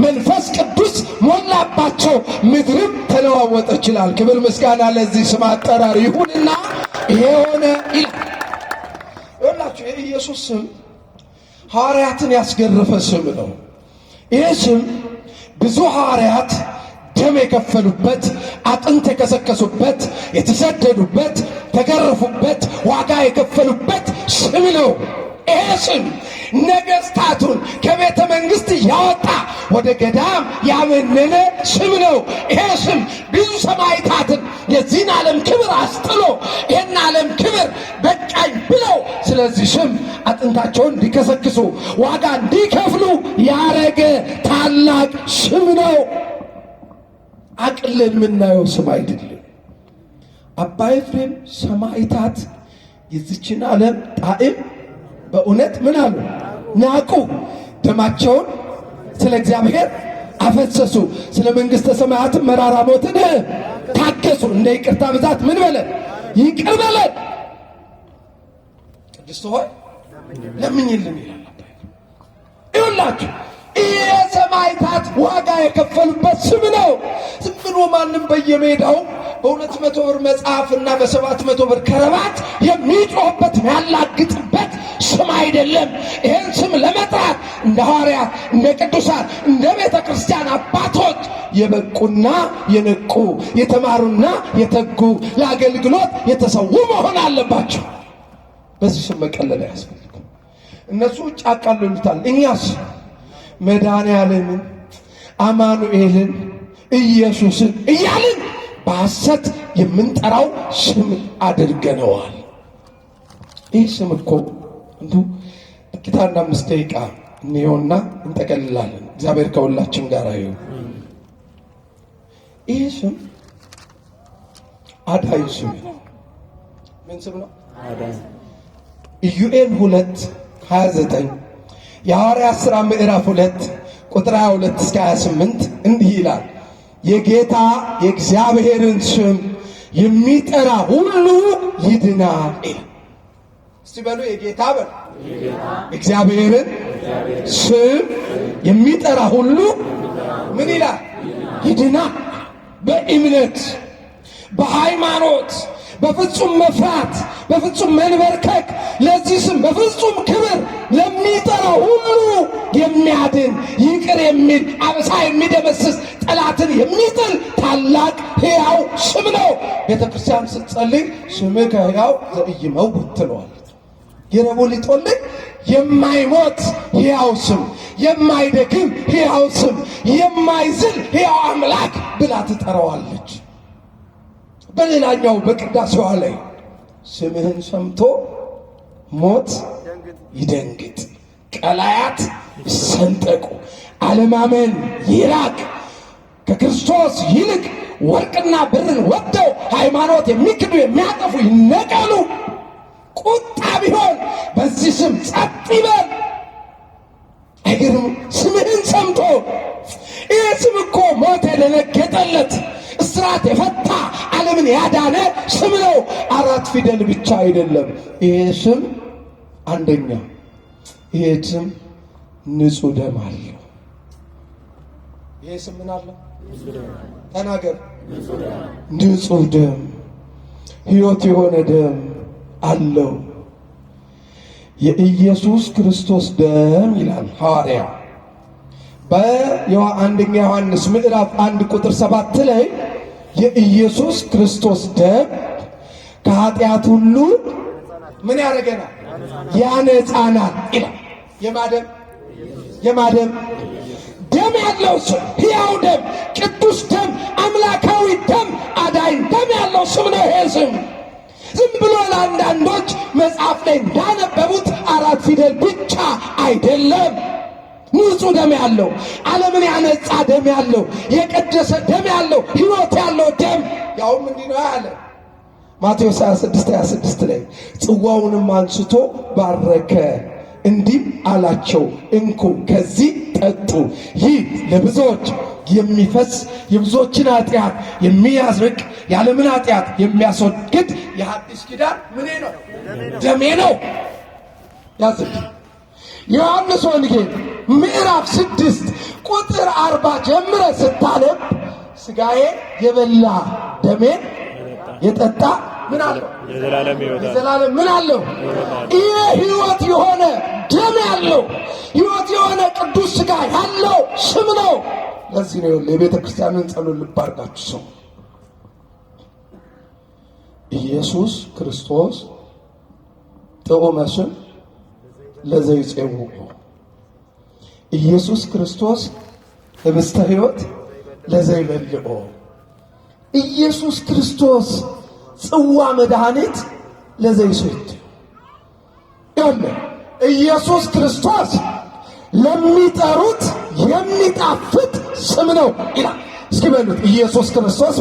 መንፈስ ቅዱስ ሞላባቸው፣ ምድርም ተለዋወጠ ይችላል። ክብር ምስጋና ለዚህ ስም አጠራር ይሁንና ይሄ ሆነ ይላል። ይኸውላችሁ የኢየሱስ ስም ሐዋርያትን ያስገረፈ ስም ነው። ይህ ስም ብዙ ሐዋርያት ደም ደም የከፈሉበት፣ አጥንት የከሰከሱበት፣ የተሰደዱበት፣ ተገረፉበት፣ ዋጋ የከፈሉበት ስም ነው። ይሄ ስም ነገስታቱን ከቤተ መንግስት ያወጣ ወደ ገዳም ያመነነ ስም ነው። ይሄ ስም ብዙ ሰማዕታትን የዚህን ዓለም ክብር አስጥሎ ይህን ዓለም ክብር በቃኝ ብለው ስለዚህ ስም አጥንታቸውን እንዲከሰክሱ ዋጋ እንዲከፍሉ ያረገ ታላቅ ስም ነው። አቅለን የምናየው ስም አይደለም። አባ ኤፍሬም ሰማዕታት የዚችን ዓለም ጣዕም በእውነት ምን አሉ? ናቁ። ደማቸውን ስለ እግዚአብሔር አፈሰሱ። ስለ መንግሥተ ሰማያትም መራራ ሞትን ታገሱ። እንደ ይቅርታ ብዛት ምን በለን? ይቅር በለን። ቅድስት ሆይ ለምኝልን ይላል። ይሁላችሁ የሰማዕታት ዋጋ የከፈሉበት ስም ነው። ዝም ብሎ ማንም በየሜዳው በ200 ብር መጽሐፍና በ700 ብር ከረባት የሚጮህበት ያላግጥበት ስም አይደለም። ይህን ስም ለመጥራት እንደ ሐዋርያት፣ እንደ ቅዱሳን፣ እንደ ቤተ ክርስቲያን አባቶች የበቁና የነቁ የተማሩና የተጉ ለአገልግሎት የተሰዉ መሆን አለባቸው። በዚህ ስም መቀለል አያስፈልግም። እነሱ ውጭ አቃልሉታል። እኛስ መድኃኔዓለምን፣ አማኑኤልን፣ ኢየሱስን እያልን በሐሰት የምንጠራው ስም አድርገነዋል። ይህ ስም እኮ እንዲሁ ጥቂት 5 ደቂቃ እንየውና እንጠቀልላለን። እግዚአብሔር ከሁላችን ጋር ይሁን። ይህ ስም አዳኝ ስም ነው። ምን ስም ነው? አዳኝ። ኢዩኤል 2:29 የሐዋርያት ሥራ ምዕራፍ 2 ቁጥር 22 እስከ 28 እንዲህ ይላል፣ የጌታ የእግዚአብሔርን ስም የሚጠራ ሁሉ ይድናል። እስቲ በሉ የጌታ በሉ እግዚአብሔርን ስም የሚጠራ ሁሉ ምን ይላል? ይድናል። በእምነት በሃይማኖት በፍጹም መፍራት በፍጹም መንበርከክ ለዚህ ስም በፍጹም ክብር ለሚጠራ ሁሉ የሚያድን ይቅር የሚል አበሳ የሚደመስስ ጠላትን የሚጥል ታላቅ ሕያው ስም ነው። ቤተ ክርስቲያን ስትጸልይ ስምከ ሕያው ዘኢይመውት ትለዋለች። የረቡዕ ሊጦልኝ የማይሞት ሕያው ስም፣ የማይደክም ሕያው ስም፣ የማይዝል ሕያው አምላክ ብላ ትጠራዋለች። በሌላኛው በቅዳሴዋ ላይ ስምህን ሰምቶ ሞት ይደንግጥ፣ ቀላያት ይሰንጠቁ፣ አለማመን ይራቅ፣ ከክርስቶስ ይልቅ ወርቅና ብርን ወጥተው ሃይማኖት የሚክዱ የሚያጠፉ ይነቀሉ፣ ቁጣ ቢሆን በዚህ ስም ጸጥ ይበል። አይገርም? ስምህን ሰምቶ ይህ ስም እኮ ሞት የደነገጠለት እስራት የፈታ ዓለምን ያዳነ ስም ነው። 4 ፊደል ብቻ አይደለም። ይሄ ስም አንደኛ፣ ይሄ ስም ንጹሕ ደም አለው። ይሄ ስም ምን አለው? ተናገር። ንጹሕ ደም፣ ሕይወት የሆነ ደም አለው። የኢየሱስ ክርስቶስ ደም ይላል ሐዋርያው በአንደኛ ዮሐንስ ምዕራፍ 1 ቁጥር 7 ላይ የኢየሱስ ክርስቶስ ደም ከኃጢአት ሁሉ ምን ያደርገናል? ያነጻናል ይላል። የማደም ደም ያለው ስም፣ ሕያው ደም፣ ቅዱስ ደም፣ አምላካዊ ደም፣ አዳኝ ደም ያለው ስም ነው ይሄ ስም። ዝም ብሎ ለአንዳንዶች መጽሐፍ ላይ እንዳነበቡት 4 ፊደል ብቻ አይደለም። ንጹሕ ደም ያለው፣ ዓለምን ያነጻ ደም ያለው፣ የቀደሰ ደም ያለው፣ ሕይወት ያለው ደም ያውም እንዲህ ነው ያለ ማቴዎስ 26:26 ላይ ጽዋውንም አንስቶ ባረከ፣ እንዲህ አላቸው፣ እንኩ ከዚህ ጠጡ፣ ይህ ለብዙዎች የሚፈስ የብዙዎችን ኃጢአት የሚያስርቅ የዓለምን ኃጢአት የሚያስወግድ የሐዲስ ኪዳን ምኔ ነው? ደሜ ነው። ያዝግ ዮሐንስ ወንጌል ምዕራፍ 6 ቁጥር 40 ጀምረ ስታነብ ሥጋዬ የበላ ደሜን የጠጣ ምን አለው? የዘላለም ምን አለው? ይሄ ሕይወት የሆነ ደም ያለው ሕይወት የሆነ ቅዱስ ሥጋ ያለው ስም ነው። ለዚህ ነው የቤተ ክርስቲያንን ጸሎት ልብ አድርጋችሁ ሰው ኢየሱስ ክርስቶስ ጥዑመ ስም ለዘይጼውዖ ኢየሱስ ክርስቶስ ህብስተ ሕይወት ለዘይበልዖ ኢየሱስ ክርስቶስ ጽዋ መድኃኒት ለዘይሰትዮ ያለ ኢየሱስ ክርስቶስ ለሚጠሩት የሚጣፍጥ ስም ነው ይላል። እስኪ በሉት ኢየሱስ ክርስቶስ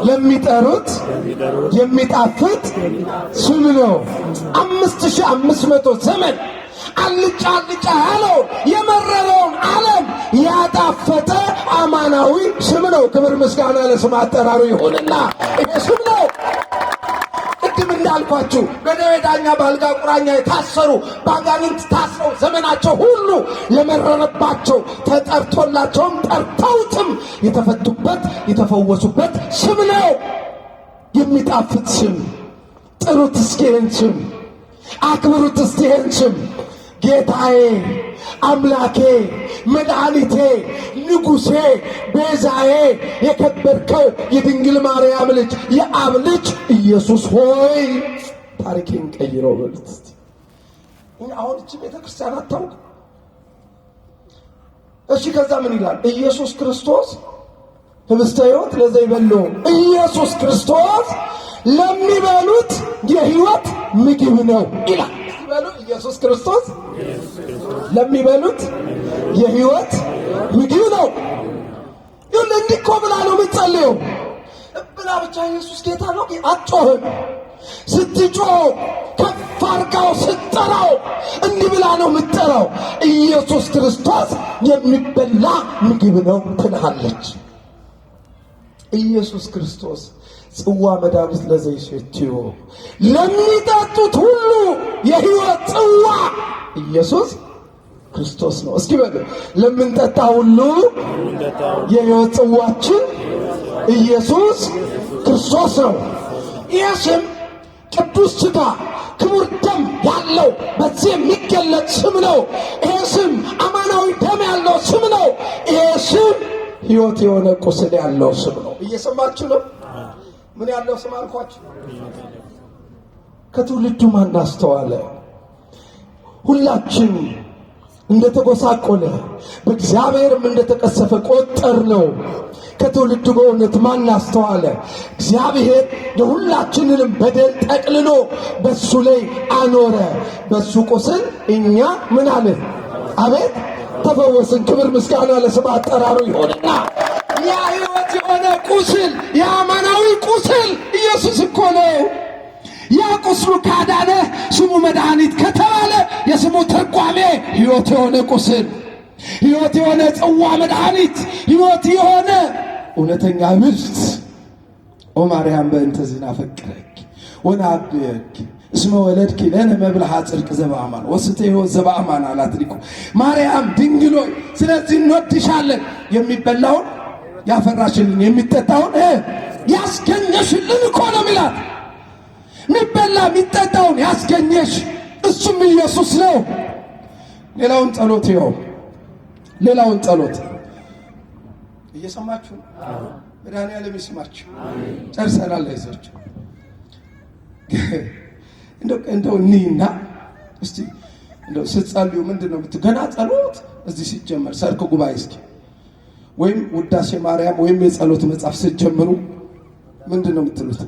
ለሚጠሩት የሚጣፍጥ ስም ነው። 5500 ዘመን አልጫ ያለው የመረረውን ዓለም ያጣፈጠ አማናዊ ስም ነው። ክብር ምስጋና ለስም አጠራሩ ይሁንና ይሄ ስም ነው። ቅድም እንዳልኳችሁ በደዌ ዳኛ በአልጋ ቁራኛ የታሰሩ በአጋንንት ታስረው ዘመናቸው ሁሉ የመረረባቸው ተጠርቶላቸውም ጠርተውትም የተፈቱበት የተፈወሱበት ስም ነው። የሚጣፍጥ ስም። ጥሩት እስኪ ይህን ስም፣ አክብሩት እስኪ ይህን ስም። ጌታዬ፣ አምላኬ፣ መድኃኒቴ፣ ንጉሴ፣ ቤዛዬ፣ የከበርከው የድንግል ማርያም ልጅ የአብ ልጅ ኢየሱስ ሆይ ታሪኬን ቀይረው በሉት እስቲ። አሁን እቺ ቤተክርስቲያን አታውቅ። እሺ ከዛ ምን ይላል? ኢየሱስ ክርስቶስ ህብስተ ሕይወት ለዘይበልዑ ኢየሱስ ክርስቶስ ለሚበሉት የሕይወት ምግብ ነው ይላል። ኢየሱስ ክርስቶስ ለሚበሉት የሕይወት ምግብ ነው። ይሁን እንዲህ እኮ ብላ ነው የምትጸልየው። ብላ ብቻ ኢየሱስ ጌታ ነው አትጮህም። ስትጮህ ከፍ አድርጋው ስትጠራው እንዲህ ብላ ነው የምትጠራው። ኢየሱስ ክርስቶስ የሚበላ ምግብ ነው ትልሃለች። ኢየሱስ ክርስቶስ ጽዋ መድኃኒት ለዘይሰትዮ ለሚጠጡት ሁሉ የሕይወት ጽዋ ኢየሱስ ክርስቶስ ነው። እስኪ በሉ ለምንጠጣ ሁሉ የሕይወት ጽዋችን ኢየሱስ ክርስቶስ ነው። ይህ ስም ቅዱስ ሥጋ ክቡር ደም ያለው በዚህ የሚገለጥ ስም ነው። ይሄ ስም አማናዊ ደም ያለው ስም ነው። ይሄ ስም ሕይወት የሆነ ቁስል ያለው ስም ነው። እየሰማችሁ ነው? ምን ያለው ስም አልኳችሁ? ከትውልዱ ማን አስተዋለ? ሁላችን እንደተጎሳቆለ በእግዚአብሔርም እንደተቀሰፈ ቆጠር ነው። ከትውልዱ በእውነት ማን አስተዋለ? እግዚአብሔር የሁላችንንም በደል ጠቅልሎ በሱ ላይ አኖረ። በሱ ቁስል እኛ ምን አለን? አቤት ተፈወስን። ክብር ምስጋና ለስም አጠራሩ ይሆንና ያ ሕይወት የሆነ ቁስል የአማናዊ ቁስል ኢየሱስ እኮ ነው። ያ ቁስሉ ካዳነ ስሙ መድኃኒት ከተባለ የስሙ ትርጓሜ ሕይወት የሆነ ቁስል፣ ሕይወት የሆነ ጽዋ መድኃኒት፣ ሕይወት የሆነ እውነተኛ ምርት። ኦ ማርያም በእንተ ዝናፈቅረኪ ወነአብየኪ እስመ ወለድኪ ለነ መብልዐ ጽድቅ ዘበአማን ወስተ ሕይወት ዘበአማን አላት ሊቁ። ማርያም ድንግል ሆይ ስለዚህ እንወድሻለን። የሚበላውን ያፈራሽልን የሚጠጣውን ያስገኘሽልን እኮ ነው የሚላት። የሚበላ የሚጠጣውን ያስገኘሽ እሱም ኢየሱስ ነው። ሌላውን ጸሎት ይኸው፣ ሌላውን ጸሎት እየሰማችሁ መድኃኒዓለም ይስማችሁ። ጨርሰናል። አይዟችሁ እንደው እኒና እስቲ እንደው ስትጸልዩ ምንድን ነው ገና ጸሎት እዚህ ሲጀመር ሰርክ ጉባኤ እስኪ ወይም ውዳሴ ማርያም ወይም የጸሎት መጽሐፍ ስትጀምሩ ምንድን ነው የምትሉት?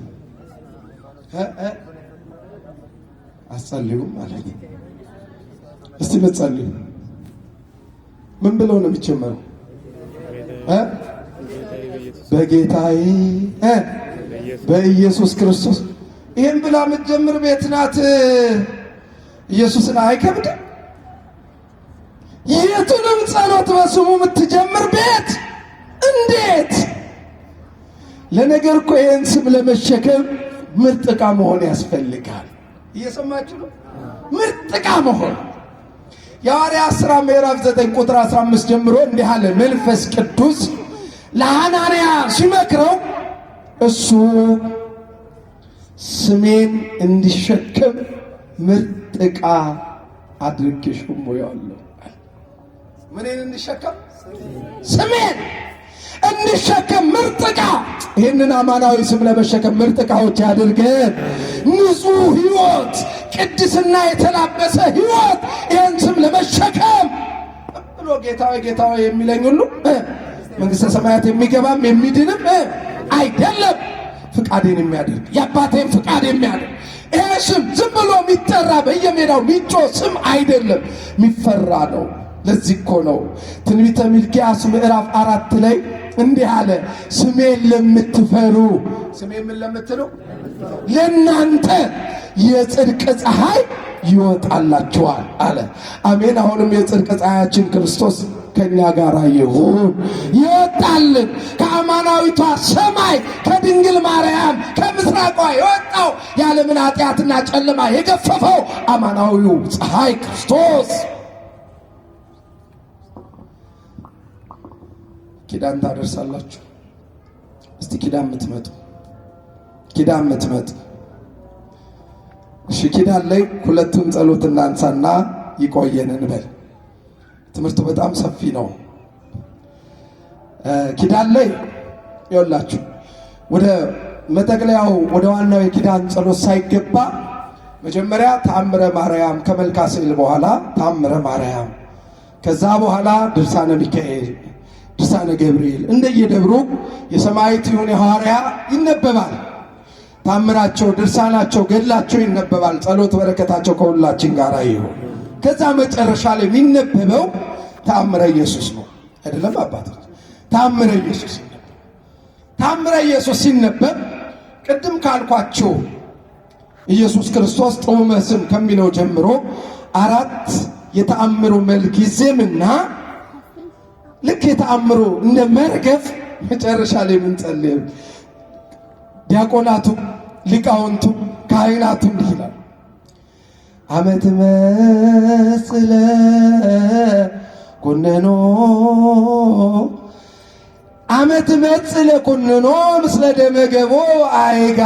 አጸልዩም ማለት እስቲ መጸልዩ ምን ብለው ነው የሚጀመረው? በጌታዬ በኢየሱስ ክርስቶስ። ይህን ብላ የምትጀምር ቤት ናት። ኢየሱስን አይከብድም። የቱንም ጸሎት በስሙ የምትጀምር ቤት እንዴት! ለነገር እኮ ይህን ስም ለመሸከም ምርጥ ዕቃ መሆን ያስፈልጋል። እየሰማችሁ ነው? ምርጥ ዕቃ መሆን። የሐዋርያት ሥራ ምዕራፍ 9 ቁጥር 15 ጀምሮ እንዲህ አለ። መንፈስ ቅዱስ ለሐናንያ ሲመክረው እሱ ስሜን እንዲሸከም ምርጥ ዕቃ አድርጌ ሾሜዋለሁ። ምንን እንዲሸከም? ስሜን እንሸከም ምርጥ ዕቃ። ይህንን አማናዊ ስም ለመሸከም ምርጥ ዕቃዎች ያድርገን። ንጹሕ ሕይወት፣ ቅድስና የተላበሰ ሕይወት ይህን ስም ለመሸከም ብሎ ጌታዊ ጌታዊ የሚለኝ ሁሉ መንግሥተ ሰማያት የሚገባም የሚድንም አይደለም፣ ፍቃዴን የሚያደርግ የአባቴን ፍቃድ የሚያደርግ። ይሄ ስም ዝም ብሎ የሚጠራ በየሜዳው ሚጮ ስም አይደለም፣ የሚፈራ ነው። ለዚህ እኮ ነው ትንቢተ ሚልክያስ ምዕራፍ 4 ላይ እንዲህ አለ፣ ስሜን ለምትፈሩ፣ ስሜን ምን ለምትሉ? ለእናንተ የጽድቅ ፀሐይ ይወጣላችኋል አለ። አሜን። አሁንም የጽድቅ ፀሐያችን ክርስቶስ ከኛ ጋር ይሁን። ይወጣልን ከአማናዊቷ ሰማይ ከድንግል ማርያም ከምስራቋ የወጣው የዓለምን ኃጢአትና ጨለማ የገፈፈው አማናዊው ፀሐይ ክርስቶስ። ኪዳን ታደርሳላችሁ። እስቲ ኪዳን የምትመጡ እሺ፣ ኪዳን ላይ ሁለቱን ጸሎት እናንሳና ይቆየን እንበል። ትምህርቱ በጣም ሰፊ ነው። ኪዳን ላይ ይኸውላችሁ ወደ መጠቅለያው ወደ ዋናው የኪዳን ጸሎት ሳይገባ መጀመሪያ ተአምረ ማርያም ከመልካ ስዕል በኋላ ተአምረ ማርያም፣ ከዛ በኋላ ድርሳነ ሚካኤል፣ ድርሳነ ገብርኤል እንደየደብሩ የሰማዕት ይሁን የሐዋርያ ይነበባል። ታምራቸው፣ ድርሳናቸው፣ ገድላቸው ይነበባል። ጸሎት በረከታቸው ከሁላችን ጋር ይሁን። ከዛ መጨረሻ ላይ የሚነበበው ተአምረ ኢየሱስ ነው አይደለም አባቶች? ተአምረ ኢየሱስ ይነበብ። ተአምረ ኢየሱስ ሲነበብ ቅድም ካልኳቸው ኢየሱስ ክርስቶስ ጥዑመ ስም ከሚለው ጀምሮ 4 የተአምሩ መልክ ይዜምና ልክ የተአምሩ እንደ መርገፍ መጨረሻ ላይ የምንጸልየው ዲያቆናቱ፣ ሊቃውንቱ፣ ካህናቱ እንዲህ ይላል። አመት መስለ ኩነኖ አመት መስለ ኩነኖ ምስለ ደመገቦ አይጋ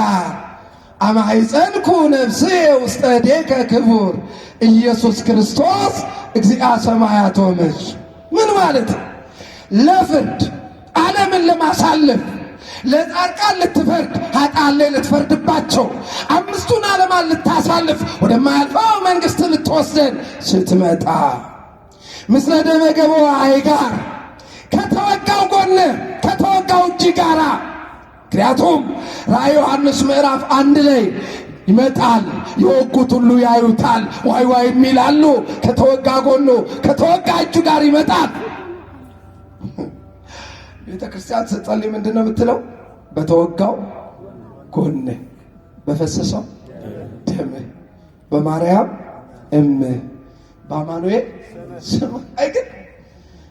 አማይጸንኩ ነፍሴ ውስተ እዴከ ክቡር ኢየሱስ ክርስቶስ እግዚአ ሰማያት ወምድር። ምን ማለት ነው? ለፍርድ ዓለምን ለማሳለፍ ለጻድቃን ልትፈርድ ኃጥአን ላይ ልትፈርድባቸው 5ቱን ዓለማት ልታሳልፍ ወደማያልፈው መንግሥት ልትወስደን ስትመጣ ምስለ ደመገቦ አይጋር ከተወጋው ጎን ከተወጋው እጅ ጋራ። ምክንያቱም ራእየ ዮሐንስ ምዕራፍ 1 ላይ ይመጣል፣ የወጉት ሁሉ ያዩታል፣ ዋይ ዋይ የሚላሉ። ከተወጋ ጎኑ ከተወጋ እጁ ጋር ይመጣል። ቤተ ክርስቲያን ስትጸልይ ምንድን ነው የምትለው? በተወጋው ጎን በፈሰሰው ደም በማርያም በአማኑኤል ስም። አይገን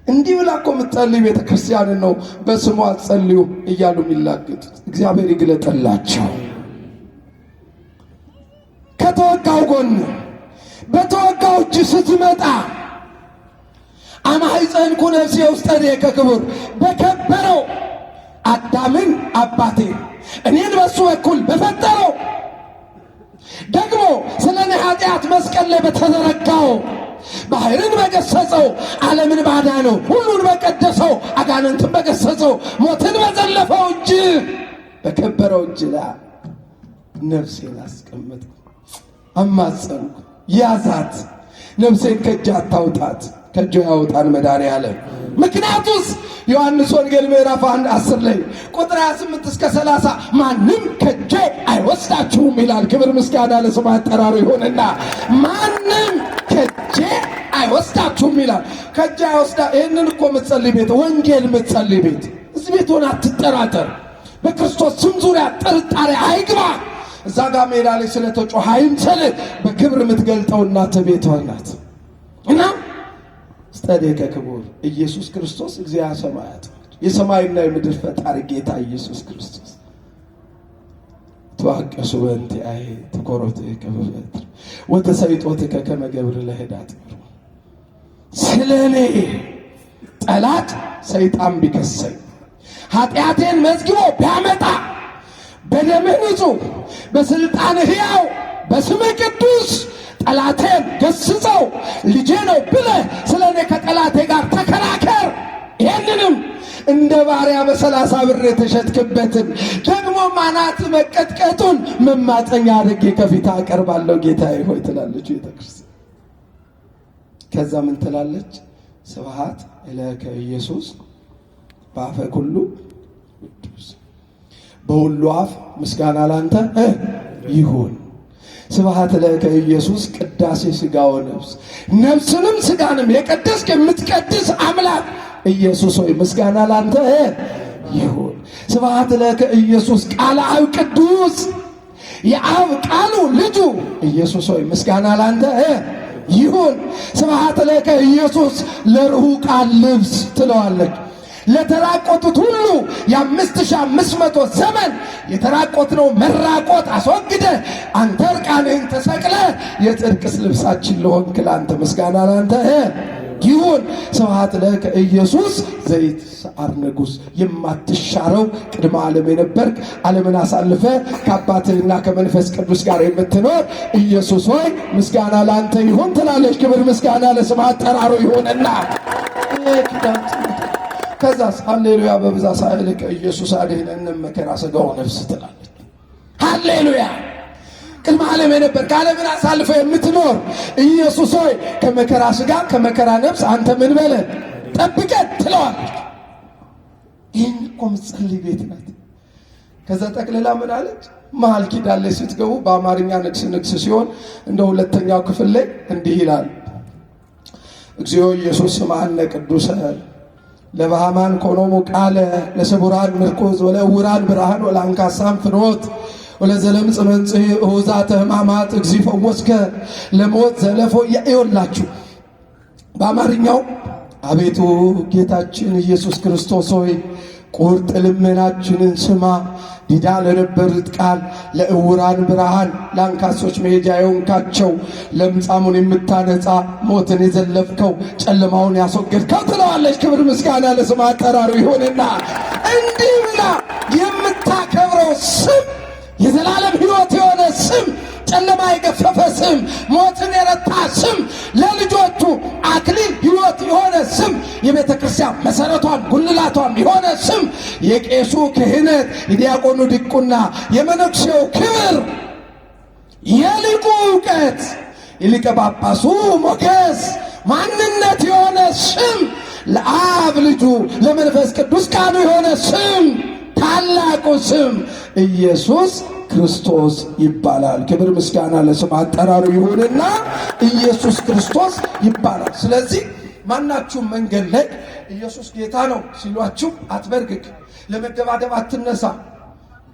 እንዲህ ብላ እኮ የምትጸልይ ቤተ ክርስቲያንን ነው በስሟ ጸልዩ እያሉ የሚላገጡት። እግዚአብሔር ይግለጥላቸው። ከተወጋው ጎን በተወጋው እጅ ስትመጣ አማይጸንኩ ነፍሴ ውስተ እዴከ ክቡር በከበረው አዳምን አባቴ እኔን በሱ በኩል በፈጠረው ደግሞ ስለ እኔ ኃጢአት መስቀል ላይ በተዘረጋው ባህርን በገሰጸው ዓለምን ባዳነው ሁሉን በቀደሰው አጋንንትን በገሰጸው ሞትን በዘለፈው እጅ በከበረው እጅ ላይ ነፍሴን አስቀመጥኩ። አማጸንኩ። ያዛት። ነፍሴን ከእጅ አታውጣት። ከእጁ ያውጣን መድኃኔዓለም። ምክንያቱስ ዮሐንስ ወንጌል ምዕራፍ 1:10 ላይ ቁጥር 28 እስከ 30 ማንም ከእጄ አይወስዳችሁም ይላል። ክብር ምስጋና ለስሙ አጠራሩ ይሁንና ማንም ከእጄ አይወስዳችሁም ይላል። ከእጄ አይወስዳ። ይህንን እኮ የምትጸልይ ቤት፣ ወንጌል የምትጸልይ ቤት እዚህ ቤት ሆነ አትጠራጠር። በክርስቶስ ስም ዙሪያ ጥርጣሬ አይግባ። እዛ ጋር ሜዳ ላይ ስለተጮኸ አይምሰል። በክብር የምትገልጠው እናት ቤት ናት እና ውስተ እዴከ ክቡር ኢየሱስ ክርስቶስ እግዚአ ሰማያት የሰማይና የምድር ፈጣሪ ጌታ ኢየሱስ ክርስቶስ ተዋቀሱ በእንቲአየ ተኮሮትከ በበትር ወተሰይጦትከ ከመ ገብር ለህዳት። ስለ እኔ ጠላት ሰይጣን ቢከሰኝ ኃጢአቴን መዝግቦ ቢያመጣ በደምህ ንጹሕ በስልጣንህ ሕያው በስምህ ቅዱስ ጠላቴን ገስጸው ልጄ ነው ብለህ ስለ እኔ ከጠላቴ ጋር ተከራከር። ይህንንም እንደ ባሪያ በ30 ብር የተሸጥክበትን ደግሞ ማናት መቀጥቀጡን መማፀኛ አድርጌ ከፊት አቀርባለሁ ጌታዬ ሆይ ትላለች ቤተክርስቲያን። ከዛ ምን ትላለች? ስብሐት ለከ ኢየሱስ በአፈ ኩሉ ቅዱስ፣ በሁሉ አፍ ምስጋና ላንተ ይሁን። ስብሐት ለከ ኢየሱስ ቅዳሴ ሥጋ ወነፍስ፣ ነፍስንም ሥጋንም የቀደስክ የምትቀድስ አምላክ ኢየሱስ ሆይ ምስጋና ላንተ ይሁን። ስብሐት ለከ ኢየሱስ ቃለ አብ ቅዱስ፣ የአብ ቃሉ ልጁ ኢየሱስ ሆይ ምስጋና ላንተ ይሁን። ስብሐት ለከ ኢየሱስ ለርሁቃን ልብስ ትለዋለች። ለተራቆቱት ሁሉ የ5500 ዘመን የተራቆትነው መራቆት አስወግደ አንተ እርቃንህን ተሰቅለ የጽድቅስ ልብሳችን ለሆንክ ላንተ ምስጋና ላንተ ይሁን። ስብሐት ለከ ኢየሱስ ዘይትሰዓር ንጉሥ፣ የማትሻረው ቅድመ ዓለም የነበርክ ዓለምን አሳልፈ ከአባትህና ከመንፈስ ቅዱስ ጋር የምትኖር ኢየሱስ ሆይ ምስጋና ላንተ ይሁን ትላለች። ክብር ምስጋና ለስም አጠራሩ ይሁንና ከዛስ ሃሌሉያ በብዛ ሳይልከ ኢየሱስ አድኅነነ መከራ ሥጋ ወነፍስ ትላለች። ሃሌሉያ ቅድመ ዓለም የነበርክ ዓለምን አሳልፈ የምትኖር ኢየሱስ ሆይ ከመከራ ሥጋ ከመከራ ነፍስ አንተ ምን በለን ጠብቀን ትለዋለች። ይህን እኮ ምጸልይ ቤት ናት። ከዛ ጠቅልላ ምን አለች? መሀል ኪዳን ላይ ስትገቡ በአማርኛ ንግስ ሲሆን እንደ ሁለተኛው ክፍል ላይ እንዲህ ይላል። እግዚኦ ኢየሱስ ስምዐነ ቅዱሰ ለባህማን ኮኖሙ ቃለ ለስቡራን ምርኩዝ ወለዕውራን ብርሃን ወለአንካሳም ፍኖት ወለዘለምጽ መንጽሔ እሁዛተ ሕማማት እግዚእ ፈወስከ ለሞት ዘለፎ ይወላችሁ። በአማርኛው አቤቱ ጌታችን ኢየሱስ ክርስቶስ ሆይ ቁርጥ ልመናችንን ስማ። ዲዳ ለነበሩት ቃል፣ ለዕውራን ብርሃን፣ ለአንካሶች መሄጃ የሆንካቸው፣ ለምጻሙን የምታነጻ፣ ሞትን የዘለፍከው፣ ጨለማውን ያስወገድከው ትለዋለች። ክብር ምስጋና ለስም አጠራሩ ይሁንና እንዲህ ብላ የምታከብረው ስም የዘላለም ሕይወት የሆነ ስም፣ ጨለማ የገፈፈ ስም፣ ሞትን የረታ ስም፣ ለልጆቹ አክሊል ሕይወት የሆነ ስም፣ የቤተ ክርስቲያን መሠረቷም ጉልላቷም የሆነ ስም፣ የቄሱ ክህነት፣ የዲያቆኑ ድቁና፣ የመነኩሴው ክብር፣ የሊቁ ዕውቀት፣ የሊቀ ጳጳሱ ሞገስ ማንነት የሆነ ስም፣ ለአብ ልጁ ለመንፈስ ቅዱስ ቃሉ የሆነ ስም፣ ታላቁ ስም ኢየሱስ ክርስቶስ ይባላል። ክብር ምስጋና ለስም አጠራሩ ይሁንና ኢየሱስ ክርስቶስ ይባላል። ስለዚህ ማናችሁም መንገድ ላይ ኢየሱስ ጌታ ነው ሲሏችሁ አትበርግግ፣ ለመደባደብ አትነሳ።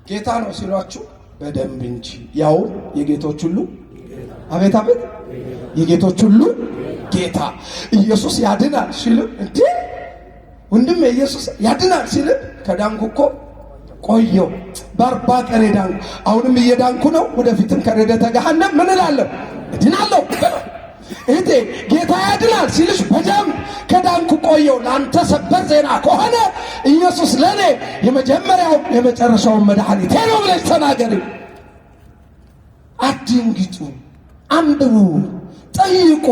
ጌታ ነው ሲሏችሁ በደንብ እንጂ ያው የጌቶች ሁሉ አቤት አቤት የጌቶች ሁሉ ጌታ ኢየሱስ ያድናል ሲልም እንዴ ወንድም ኢየሱስ ያድናል ሲልም ከዳንኩ እኮ ቆየው በ40 ቀን ዳንኩ፣ አሁንም እየዳንኩ ነው፣ ወደፊትም ከረደተ ገሃነም ምን እላለሁ እድናለሁ። እህቴ ጌታ ያድናል ሲልሽ በደንብ ከዳንኩ ቆየው። ለአንተ ሰበር ዜና ከሆነ ኢየሱስ ለእኔ የመጀመሪያው የመጨረሻውን መድኃኒቴ ነው ብለሽ ተናገሪ። አትንግጡ፣ አንብቡ፣ ጠይቁ።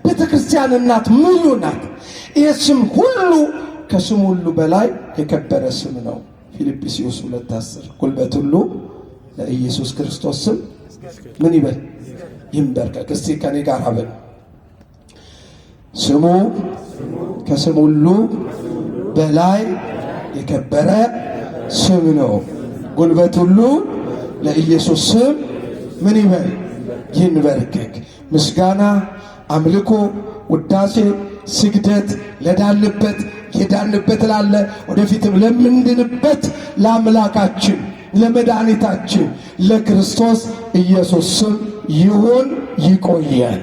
ቤተ ክርስቲያን እናት ሙሉ ናት። ይህ ስም ሁሉ ከስም ሁሉ በላይ የከበረ ስም ነው። ፊልጵስዩስ 2:10 ጉልበት ሁሉ ለኢየሱስ ክርስቶስ ስም ምን ይበል ይንበርከክ። እስቲ ከኔ ጋር አበል። ስሙ ከስም ሁሉ በላይ የከበረ ስም ነው። ጉልበት ሁሉ ለኢየሱስ ስም ምን ይበል ይንበርከክ። ምስጋና፣ አምልኮ፣ ውዳሴ፣ ስግደት ለዳንበት የዳንበት ላለ ወደፊትም ለምንድንበት ለአምላካችን ለመድኃኒታችን ለክርስቶስ ኢየሱስ ስም ይሁን። ይቆየን።